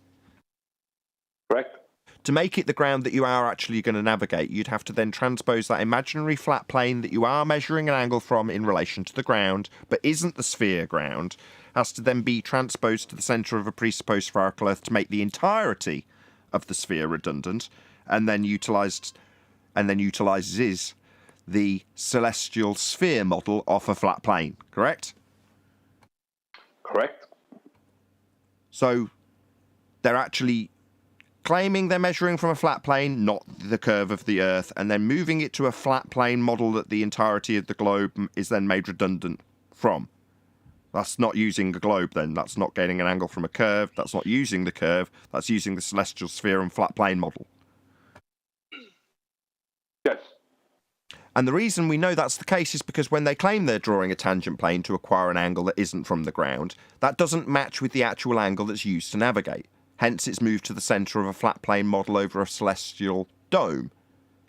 Speaker 5: Correct.
Speaker 8: To make it the ground that you are actually going to navigate, you'd have to then transpose that imaginary flat plane that you are measuring an angle from in relation to the ground, but isn't the sphere ground, has to then be transposed to the centre of a presupposed spherical Earth to make the entirety of the sphere redundant, and then utilises the celestial sphere model off a flat plane, correct?
Speaker 5: Correct.
Speaker 8: So they're actually claiming they're measuring from a flat plane, not the curve of the Earth, and then moving it to a flat plane model that the entirety of the globe is then made redundant from. That's not using the globe then. That's not getting an angle from a curve. That's not using the curve. That's using the celestial sphere and flat plane model.
Speaker 5: Yes.
Speaker 8: And the reason we know that's the case is because when they claim they're drawing a tangent plane to acquire an angle that isn't from the ground, that doesn't match with the actual angle that's used to navigate. Hence, it's moved to the centre of a flat plane model over a celestial dome,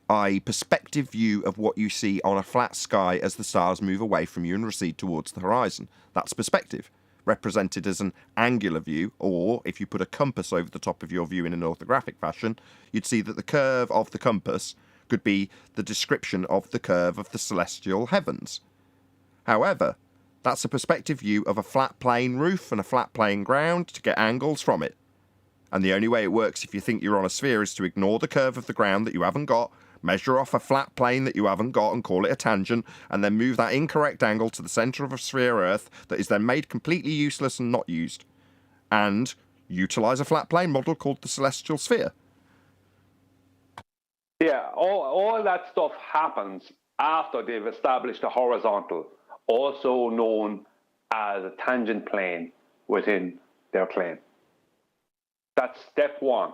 Speaker 8: i.e. perspective view of what you see on a flat sky as the stars move away from you and recede towards the horizon. That's perspective, represented as an angular view, or if you put a compass over the top of your view in an orthographic fashion, you'd see that the curve of the compass could be the description of the curve of the celestial heavens. However, that's a perspective view of a flat plane roof and a flat plane ground to get angles from it. And the only way it works if you think you're on a sphere is to ignore the curve of the ground that you haven't got, measure off a flat plane that you haven't got and call it a tangent, and then move that incorrect angle to the centre of a sphere Earth that is then made completely useless and not used. And utilise a flat plane model called the celestial sphere.
Speaker 5: Yeah, all that stuff happens after they've established a horizontal, also known as a tangent plane within their claim. That's step one.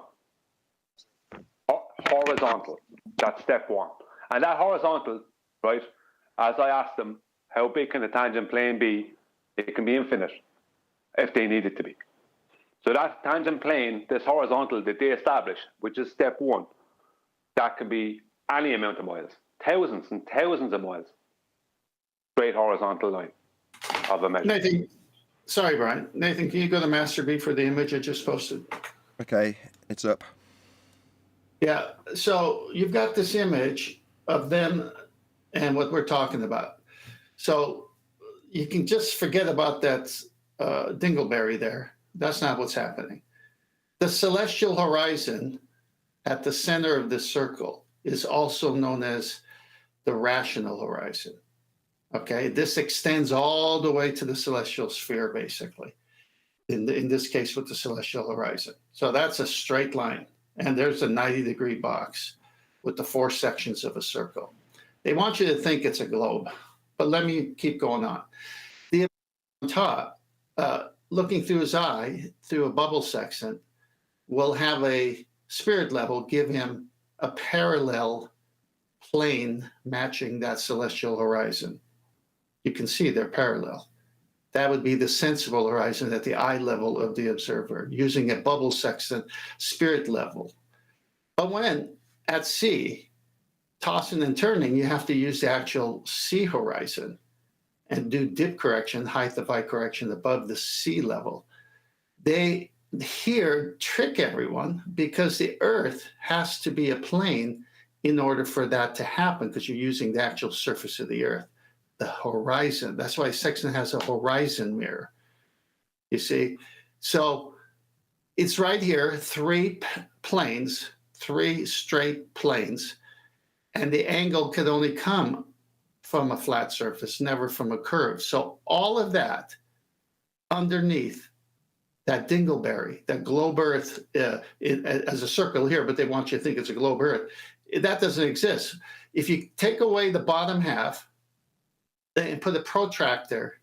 Speaker 5: Horizontal. That's step one. And that horizontal, right, as I asked them, how big can a tangent plane be? It can be infinite if they need it to be. So that tangent plane, this horizontal that they establish, which is step one, that can be any amount of miles, thousands and thousands of miles. Straight horizontal line of a measure.
Speaker 3: Nathan, sorry, Brian. Nathan, can you go to Master B for the image I just posted?
Speaker 8: Okay, it's up.
Speaker 3: Yeah, so you've got this image of them and what we're talking about. So you can just forget about that dingleberry there. That's not what's happening. The celestial horizon at the center of this circle is also known as the rational horizon. Okay, this extends all the way to the celestial sphere, basically, in this case with the celestial horizon. So that's a straight line. And there's a 90-degree box with the 4 sections of a circle. They want you to think it's a globe, but let me keep going on. The on top, looking through his eye, through a bubble sextant, will have a spirit level give him a parallel plane matching that celestial horizon. You can see they're parallel. That would be the sensible horizon at the eye level of the observer, using a bubble sextant spirit level. But when at sea, tossing and turning, you have to use the actual sea horizon and do dip correction, height of eye correction above the sea level. They here trick everyone because the Earth has to be a plane in order for that to happen, because you're using the actual surface of the Earth. The horizon. That's why sextant has a horizon mirror. You see? So it's right here, 3 planes 3 straight planes, and the angle could only come from a flat surface, never from a curve. So all of that underneath that dingleberry, that globe Earth, as a circle here, but they want you to think it's a globe Earth, that doesn't exist. If you take away the bottom half and put a protractor,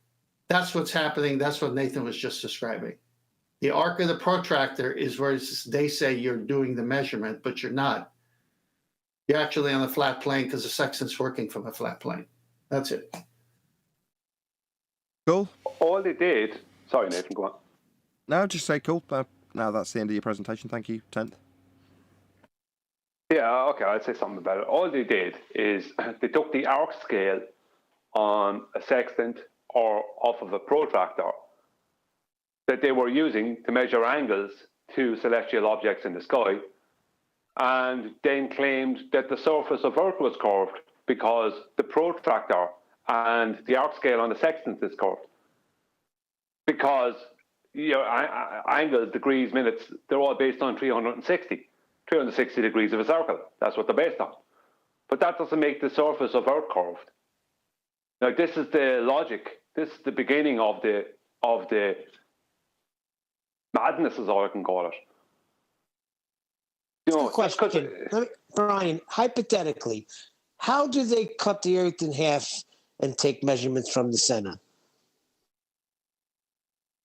Speaker 3: that's what's happening. That's what Nathan was just describing. The arc of the protractor is where they say you're doing the measurement, but you're not. You're actually on a flat plane because the sextant's working from a flat plane. That's it.
Speaker 8: Cool.
Speaker 5: All they did. Sorry, Nathan, go on.
Speaker 8: No, just say cool. Now that's the end of your presentation. Thank you, 10th.
Speaker 5: Yeah, okay, I'll say something about it. All they did is they took the arc scale on a sextant or off of a protractor that they were using to measure angles to celestial objects in the sky, and then claimed that the surface of Earth was curved because the protractor and the arc scale on the sextant is curved. Because angles, degrees, minutes, they're all based on 360 degrees of a circle. That's what they're based on. But that doesn't make the surface of Earth curved. Now, this is the logic. This is the beginning of the madness, is all I can call it.
Speaker 6: Question, Brian, hypothetically, how do they cut the Earth in half and take measurements from the center?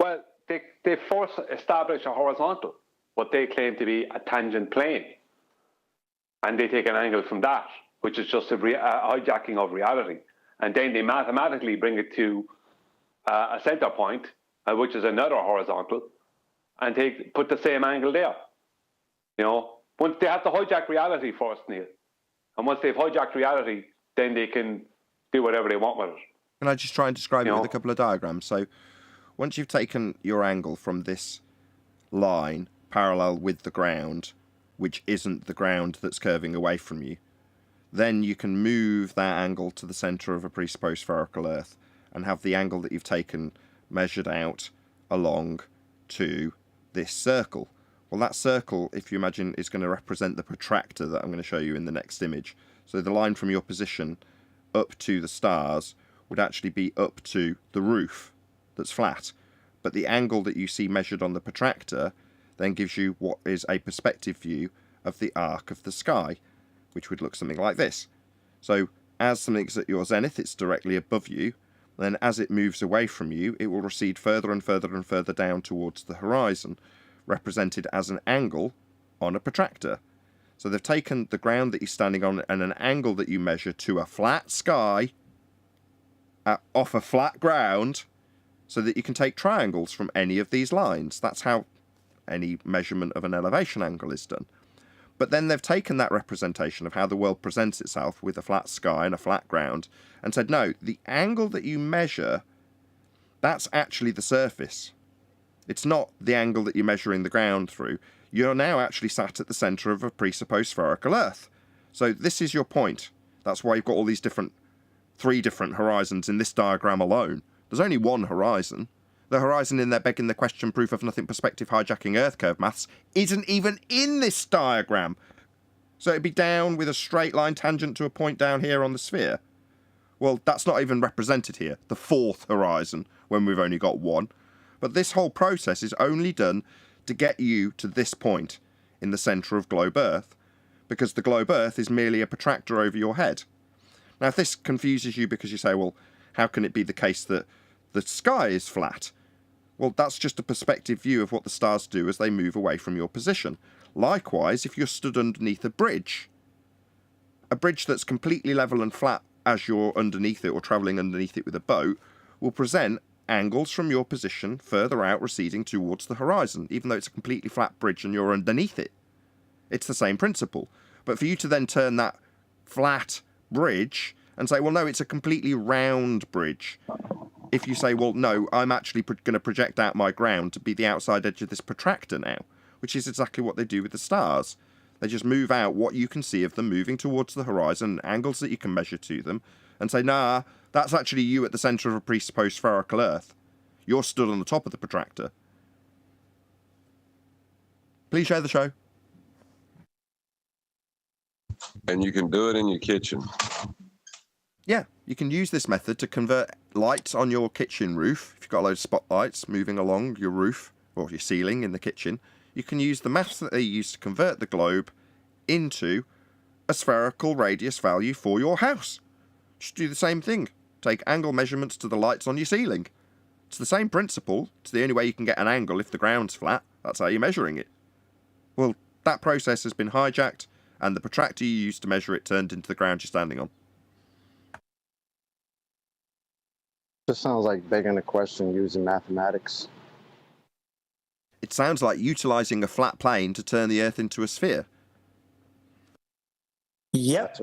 Speaker 5: Well, they first establish a horizontal, what they claim to be a tangent plane. And they take an angle from that, which is just a hijacking of reality. And then they mathematically bring it to a center point, which is another horizontal, and put the same angle there. Once they have to hijack reality first, Neil. And once they've hijacked reality, then they can do whatever they want with it.
Speaker 8: Can I just try and describe it with a couple of diagrams? So once you've taken your angle from this line parallel with the ground, which isn't the ground that's curving away from you, then you can move that angle to the centre of a presupposed spherical Earth and have the angle that you've taken measured out along to this circle. Well, that circle, if you imagine, is going to represent the protractor that I'm going to show you in the next image. So the line from your position up to the stars would actually be up to the roof that's flat. But the angle that you see measured on the protractor then gives you what is a perspective view of the arc of the sky, which would look something like this. So as something's at your zenith, it's directly above you. Then as it moves away from you, it will recede further and further and further down towards the horizon, represented as an angle on a protractor. So they've taken the ground that you're standing on and an angle that you measure to a flat sky off a flat ground so that you can take triangles from any of these lines. That's how any measurement of an elevation angle is done. But then they've taken that representation of how the world presents itself with a flat sky and a flat ground and said, no, the angle that you measure, that's actually the surface. It's not the angle that you're measuring the ground through. You're now actually sat at the centre of a presupposed spherical Earth. So this is your point. That's why you've got all these 3 different horizons in this diagram alone. There's only one horizon. The horizon in there begging the question, proof of nothing, perspective, hijacking Earth curve maths, isn't even in this diagram. So it'd be down with a straight line tangent to a point down here on the sphere. Well, that's not even represented here. The 4th horizon, when we've only got one. But this whole process is only done to get you to this point in the centre of globe Earth, because the globe Earth is merely a protractor over your head. Now, if this confuses you because you say, well, how can it be the case that the sky is flat? Well, that's just a perspective view of what the stars do as they move away from your position. Likewise, if you're stood underneath a bridge that's completely level and flat as you're underneath it or travelling underneath it with a boat, will present angles from your position further out receding towards the horizon, even though it's a completely flat bridge and you're underneath it. It's the same principle. But for you to then turn that flat bridge and say, well, no, it's a completely round bridge. If you say, well, no, I'm actually going to project out my ground to be the outside edge of this protractor now, which is exactly what they do with the stars. They just move out what you can see of them moving towards the horizon, angles that you can measure to them, and say, nah, that's actually you at the centre of a presupposed spherical Earth. You're stood on the top of the protractor. Please share the show.
Speaker 7: And you can do it in your kitchen.
Speaker 8: Yeah, you can use this method to convert lights on your kitchen roof. If you've got a load of spotlights moving along your roof or your ceiling in the kitchen, you can use the maths that they use to convert the globe into a spherical radius value for your house. Just do the same thing. Take angle measurements to the lights on your ceiling. It's the same principle. It's the only way you can get an angle if the ground's flat. That's how you're measuring it. Well, that process has been hijacked, and the protractor you used to measure it turned into the ground you're standing on.
Speaker 4: This sounds like begging a question using mathematics.
Speaker 8: It sounds like utilising a flat plane to turn the Earth into a sphere.
Speaker 6: Yep.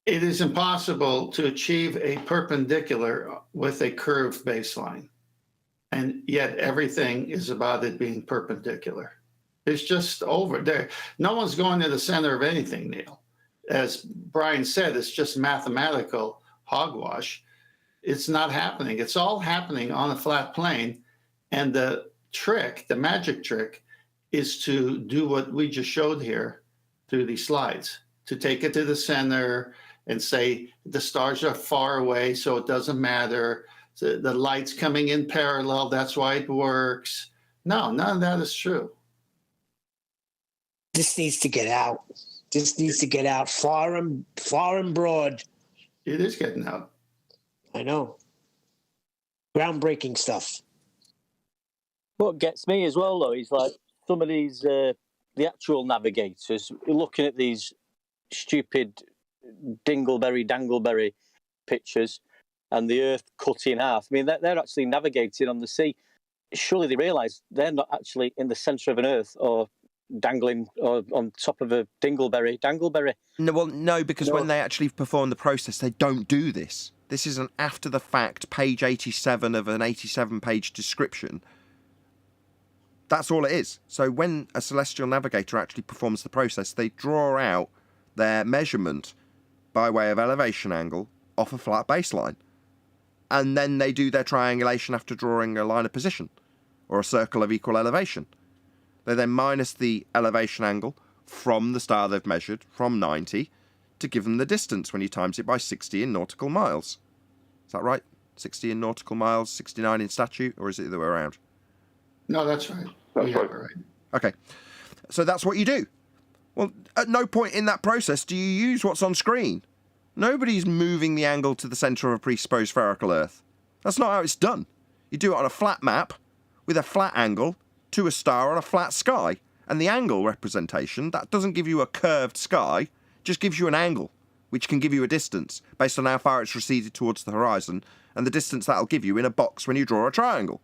Speaker 3: It is impossible to achieve a perpendicular with a curved baseline. And yet everything is about it being perpendicular. It's just over there. No one's going to the center of anything, Neil. As Brian said, it's just mathematical hogwash. It's not happening. It's all happening on a flat plane. And the trick, the magic trick, is to do what we just showed here through these slides, to take it to the center and say the stars are far away, so it doesn't matter. The light's coming in parallel, that's why it works. No, none of that is true.
Speaker 6: This needs to get out. This needs to get out far and broad.
Speaker 3: It is getting out.
Speaker 6: I know. Groundbreaking stuff.
Speaker 10: What gets me as well, though, is like some of these, the actual navigators, looking at these stupid dangleberry pictures and the Earth cut in half. I mean, they're actually navigating on the sea. Surely they realise they're not actually in the centre of an Earth or dangling or on top of a dangleberry.
Speaker 8: No, well, no, because when they actually perform the process, they don't do this. This is an after-the-fact page 87 of an 87-page description. That's all it is. So when a celestial navigator actually performs the process, they draw out their measurement by way of elevation angle off a flat baseline. And then they do their triangulation after drawing a line of position, or a circle of equal elevation. They then minus the elevation angle from the star they've measured, from 90, to give them the distance when you times it by 60 in nautical miles. Is that right? 60 in nautical miles, 69 in statute, or is it the other way around?
Speaker 3: No, that's right.
Speaker 5: That's right.
Speaker 8: Okay, so that's what you do. Well, at no point in that process do you use what's on screen. Nobody's moving the angle to the centre of a presupposed spherical Earth. That's not how it's done. You do it on a flat map with a flat angle to a star on a flat sky. And the angle representation, that doesn't give you a curved sky, just gives you an angle, which can give you a distance based on how far it's receded towards the horizon, and the distance that'll give you in a box when you draw a triangle.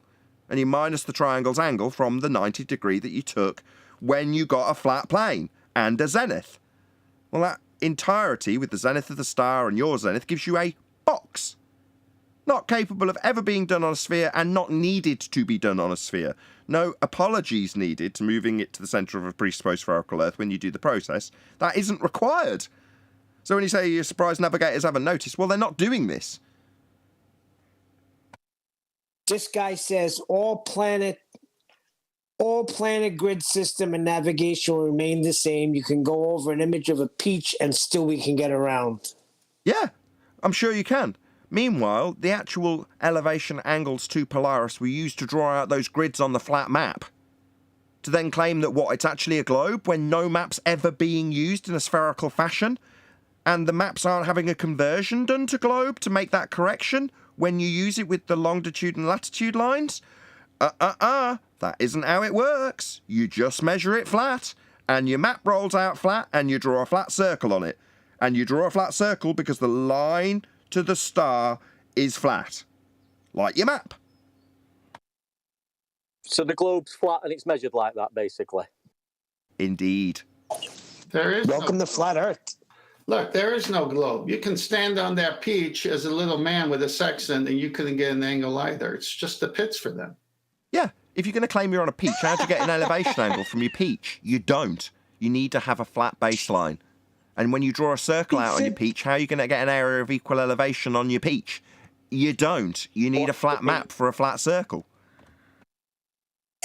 Speaker 8: And you minus the triangle's angle from the 90 degree that you took when you got a flat plane and a zenith. Well, that entirety with the zenith of the star and your zenith gives you a box. Not capable of ever being done on a sphere and not needed to be done on a sphere. No apologies needed to moving it to the centre of a presupposed spherical Earth when you do the process. That isn't required. So when you say you're surprised navigators haven't noticed, well, they're not doing this.
Speaker 6: This guy says all planet grid system and navigation will remain the same. You can go over an image of a peach and still we can get around.
Speaker 8: Yeah, I'm sure you can. Meanwhile, the actual elevation angles to Polaris were used to draw out those grids on the flat map. To then claim that, what, it's actually a globe when no map's ever being used in a spherical fashion? And the maps aren't having a conversion done to globe to make that correction when you use it with the longitude and latitude lines? That isn't how it works. You just measure it flat, and your map rolls out flat, and you draw a flat circle on it. And you draw a flat circle because the line to the star is flat, like your map.
Speaker 10: So the globe's flat and it's measured like that, basically.
Speaker 8: Indeed.
Speaker 3: There is
Speaker 6: Welcome to Flat Earth.
Speaker 3: Look, there is no globe. You can stand on that peach as a little man with a sextant and you couldn't get an angle either. It's just the pits for them.
Speaker 8: Yeah, if you're going to claim you're on a peach, how do you get an elevation angle from your peach? You don't. You need to have a flat baseline. And when you draw a circle out on your peach, how are you going to get an area of equal elevation on your peach? You don't. You need a flat map for a flat circle.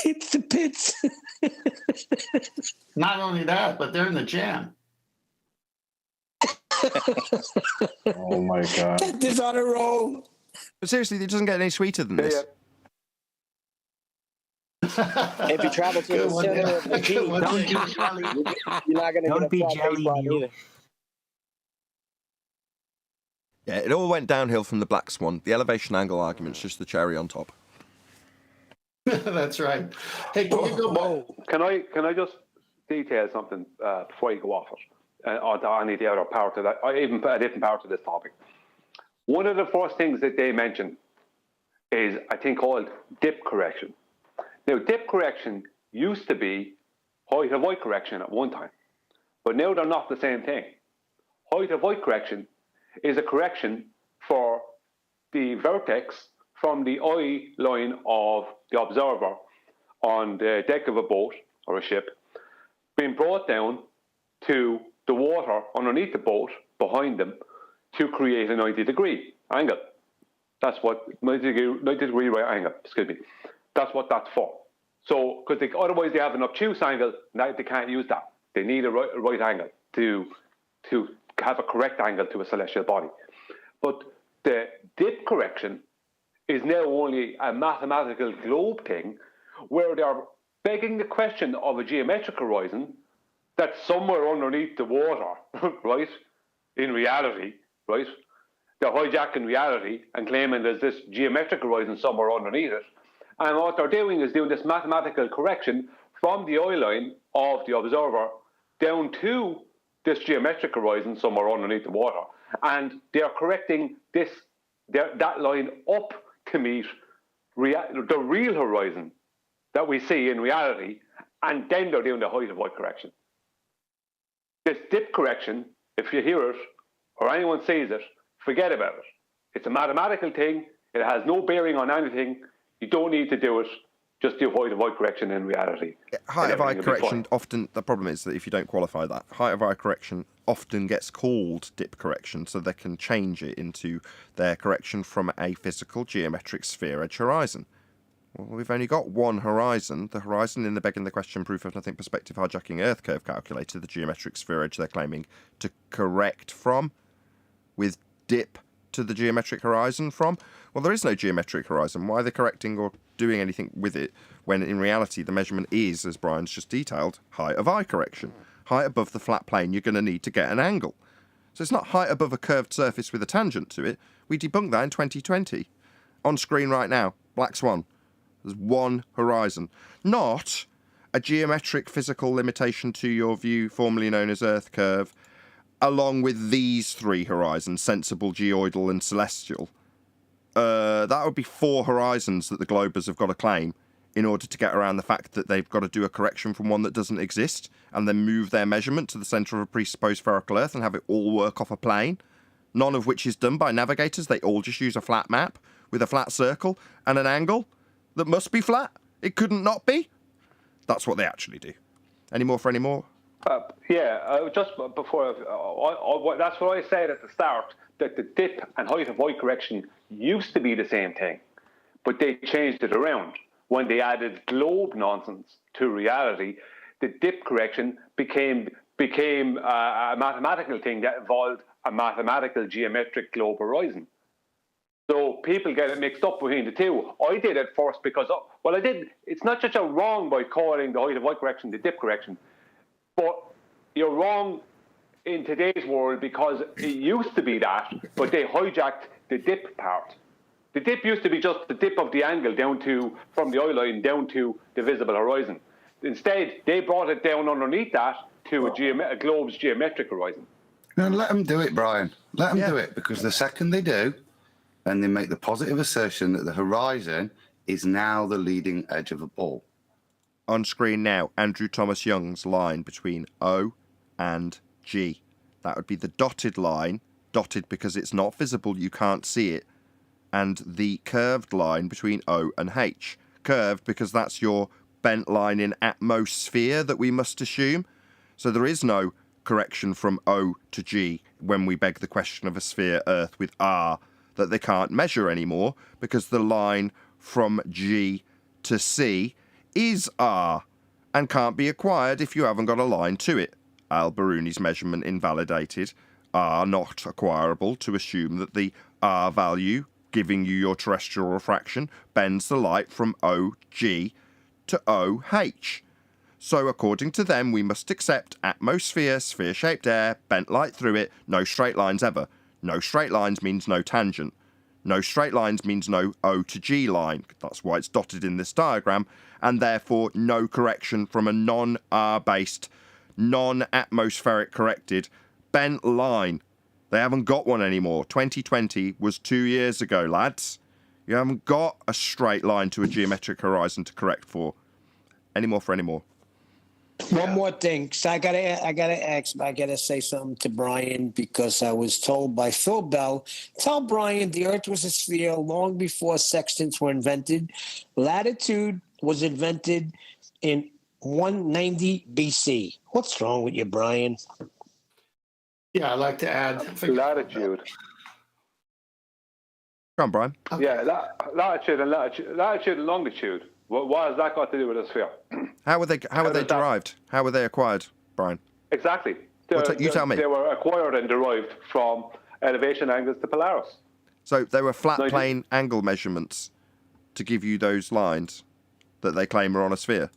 Speaker 6: It's the pits.
Speaker 3: Not only that, but they're in the jam.
Speaker 11: Oh my God.
Speaker 6: Get this on a roll.
Speaker 8: But seriously, it doesn't get any sweeter than this.
Speaker 10: If you travel to the center of the G,
Speaker 2: Don't be jelly.
Speaker 10: you're not going to
Speaker 2: Don't
Speaker 10: get
Speaker 2: be
Speaker 10: a flat
Speaker 2: jelly,
Speaker 10: baseline
Speaker 2: Neil.
Speaker 10: either.
Speaker 8: Yeah, it all went downhill from the Black Swan. The elevation angle argument's just the cherry on top.
Speaker 3: That's right. Hey, can you go back?
Speaker 5: Can I just detail something before you go off it? Or any of the other part of that, or even a different part of this topic. One of the first things that they mention is, I think, called dip correction. Now, dip correction used to be height of height correction at one time, but now they're not the same thing. Height of height correction is a correction for the vertex from the eye line of the observer on the deck of a boat or a ship being brought down to the water underneath the boat behind them to create a 90-degree angle. That's what 90-degree right angle. Excuse me. That's what that's for. So, because otherwise they have an obtuse angle, now they can't use that. They need a right angle to have a correct angle to a celestial body. But the dip correction is now only a mathematical globe thing, where they are begging the question of a geometric horizon that's somewhere underneath the water, right? In reality, right? They're hijacking reality and claiming there's this geometric horizon somewhere underneath it. And what they're doing is doing this mathematical correction from the eye line of the observer down to this geometric horizon somewhere underneath the water. And they're correcting that line up to meet the real horizon that we see in reality, and then they're doing the height of height correction. This dip correction, if you hear it or anyone sees it, forget about it. It's a mathematical thing. It has no bearing on anything. You don't need to do it. Just do height of height correction in reality.
Speaker 8: Height of eye correction often, the problem is that if you don't qualify that, height of eye correction often gets called dip correction, so they can change it into their correction from a physical geometric sphere edge horizon. Well, we've only got one horizon. The horizon in the begging the question proof of nothing perspective hijacking Earth curve calculator, the geometric sphere edge they're claiming to correct from, with dip to the geometric horizon from. Well, there is no geometric horizon. Why are they correcting or doing anything with it when in reality the measurement is, as Brian's just detailed, height of eye correction? Height above the flat plane you're going to need to get an angle. So it's not height above a curved surface with a tangent to it. We debunked that in 2020. On screen right now, Black Swan. There's one horizon. Not a geometric physical limitation to your view, formerly known as Earth curve, along with these three horizons, sensible, geoidal and celestial. That would be four horizons that the Globers have got to claim in order to get around the fact that they've got to do a correction from one that doesn't exist and then move their measurement to the centre of a presupposed spherical Earth and have it all work off a plane, none of which is done by navigators. They all just use a flat map with a flat circle and an angle that must be flat. It couldn't not be. That's what they actually do. Any more for any more?
Speaker 5: Just before, that's what I said at the start, that the dip and height of height correction used to be the same thing, but they changed it around. When they added globe nonsense to reality, the dip correction became a mathematical thing that involved a mathematical geometric globe horizon. So people get it mixed up between the two. I did it first because, I did. It's not just you're wrong by calling the height of height correction the dip correction, but you're wrong in today's world because it used to be that, but they hijacked the dip part. The dip used to be just the dip of the angle from the eye line down to the visible horizon. Instead, they brought it down underneath that to a globe's geometric horizon.
Speaker 9: No, let them do it, Brian. Let them do it, because the second they do, and they make the positive assertion that the horizon is now the leading edge of a ball.
Speaker 8: On screen now, Andrew Thomas Young's line between O and G. That would be the dotted line, dotted because it's not visible, you can't see it, and the curved line between O and H. Curved because that's your bent line in atmosphere that we must assume. So there is no correction from O to G when we beg the question of a sphere Earth with R that they can't measure anymore, because the line from G to C is R and can't be acquired if you haven't got a line to it. Al-Biruni's measurement invalidated. R not acquirable to assume that the R value giving you your terrestrial refraction bends the light from OG to OH. So according to them, we must accept atmosphere, sphere-shaped air, bent light through it, no straight lines ever. No straight lines means no tangent. No straight lines means no O to G line. That's why it's dotted in this diagram, and therefore no correction from a non-R-based, non-atmospheric corrected bent line. They haven't got one anymore. 2020 was 2 years ago, lads. You haven't got a straight line to a geometric horizon to correct for. Anymore for anymore.
Speaker 6: One more thing, 'cause I gotta say something to Brian, because I was told by Phil Bell, tell Brian the Earth was a sphere long before sextants were invented. Latitude was invented in 190 BC. What's wrong with you, Brian?
Speaker 3: Yeah, I'd like to add
Speaker 5: Latitude.
Speaker 8: Come on, Brian.
Speaker 5: Yeah, latitude and longitude. What has that got to do with a sphere?
Speaker 8: How were they derived? How were they acquired, Brian?
Speaker 5: Exactly.
Speaker 8: You tell me.
Speaker 5: They were acquired and derived from elevation angles to Polaris.
Speaker 8: So they were flat plane angle measurements to give you those lines that they claim are on a sphere.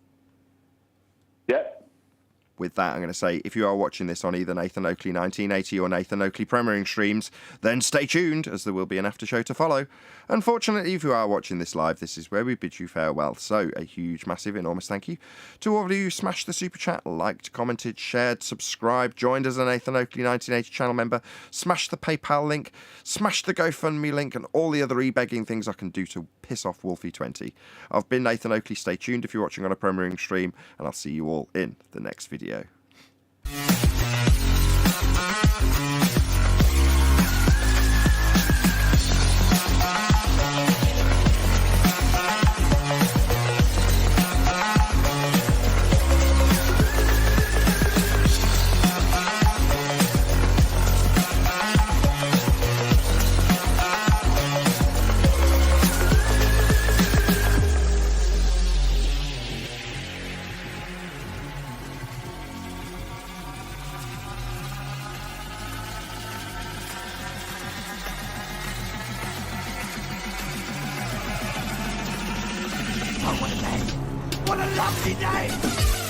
Speaker 5: Yeah.
Speaker 8: With that, I'm going to say, if you are watching this on either Nathan Oakley 1980 or Nathan Oakley premiering streams, then stay tuned, as there will be an after show to follow. Unfortunately, if you are watching this live, this is where we bid you farewell. So, a huge, massive, enormous thank you to all of you who smashed the super chat, liked, commented, shared, subscribed, joined as a Nathan Oakley 1980 channel member, smashed the PayPal link, smashed the GoFundMe link, and all the other e-begging things I can do to piss off Wolfie 20. I've been Nathan Oakley. Stay tuned if you're watching on a premiering stream, and I'll see you all in the next video.
Speaker 12: What a lovely day!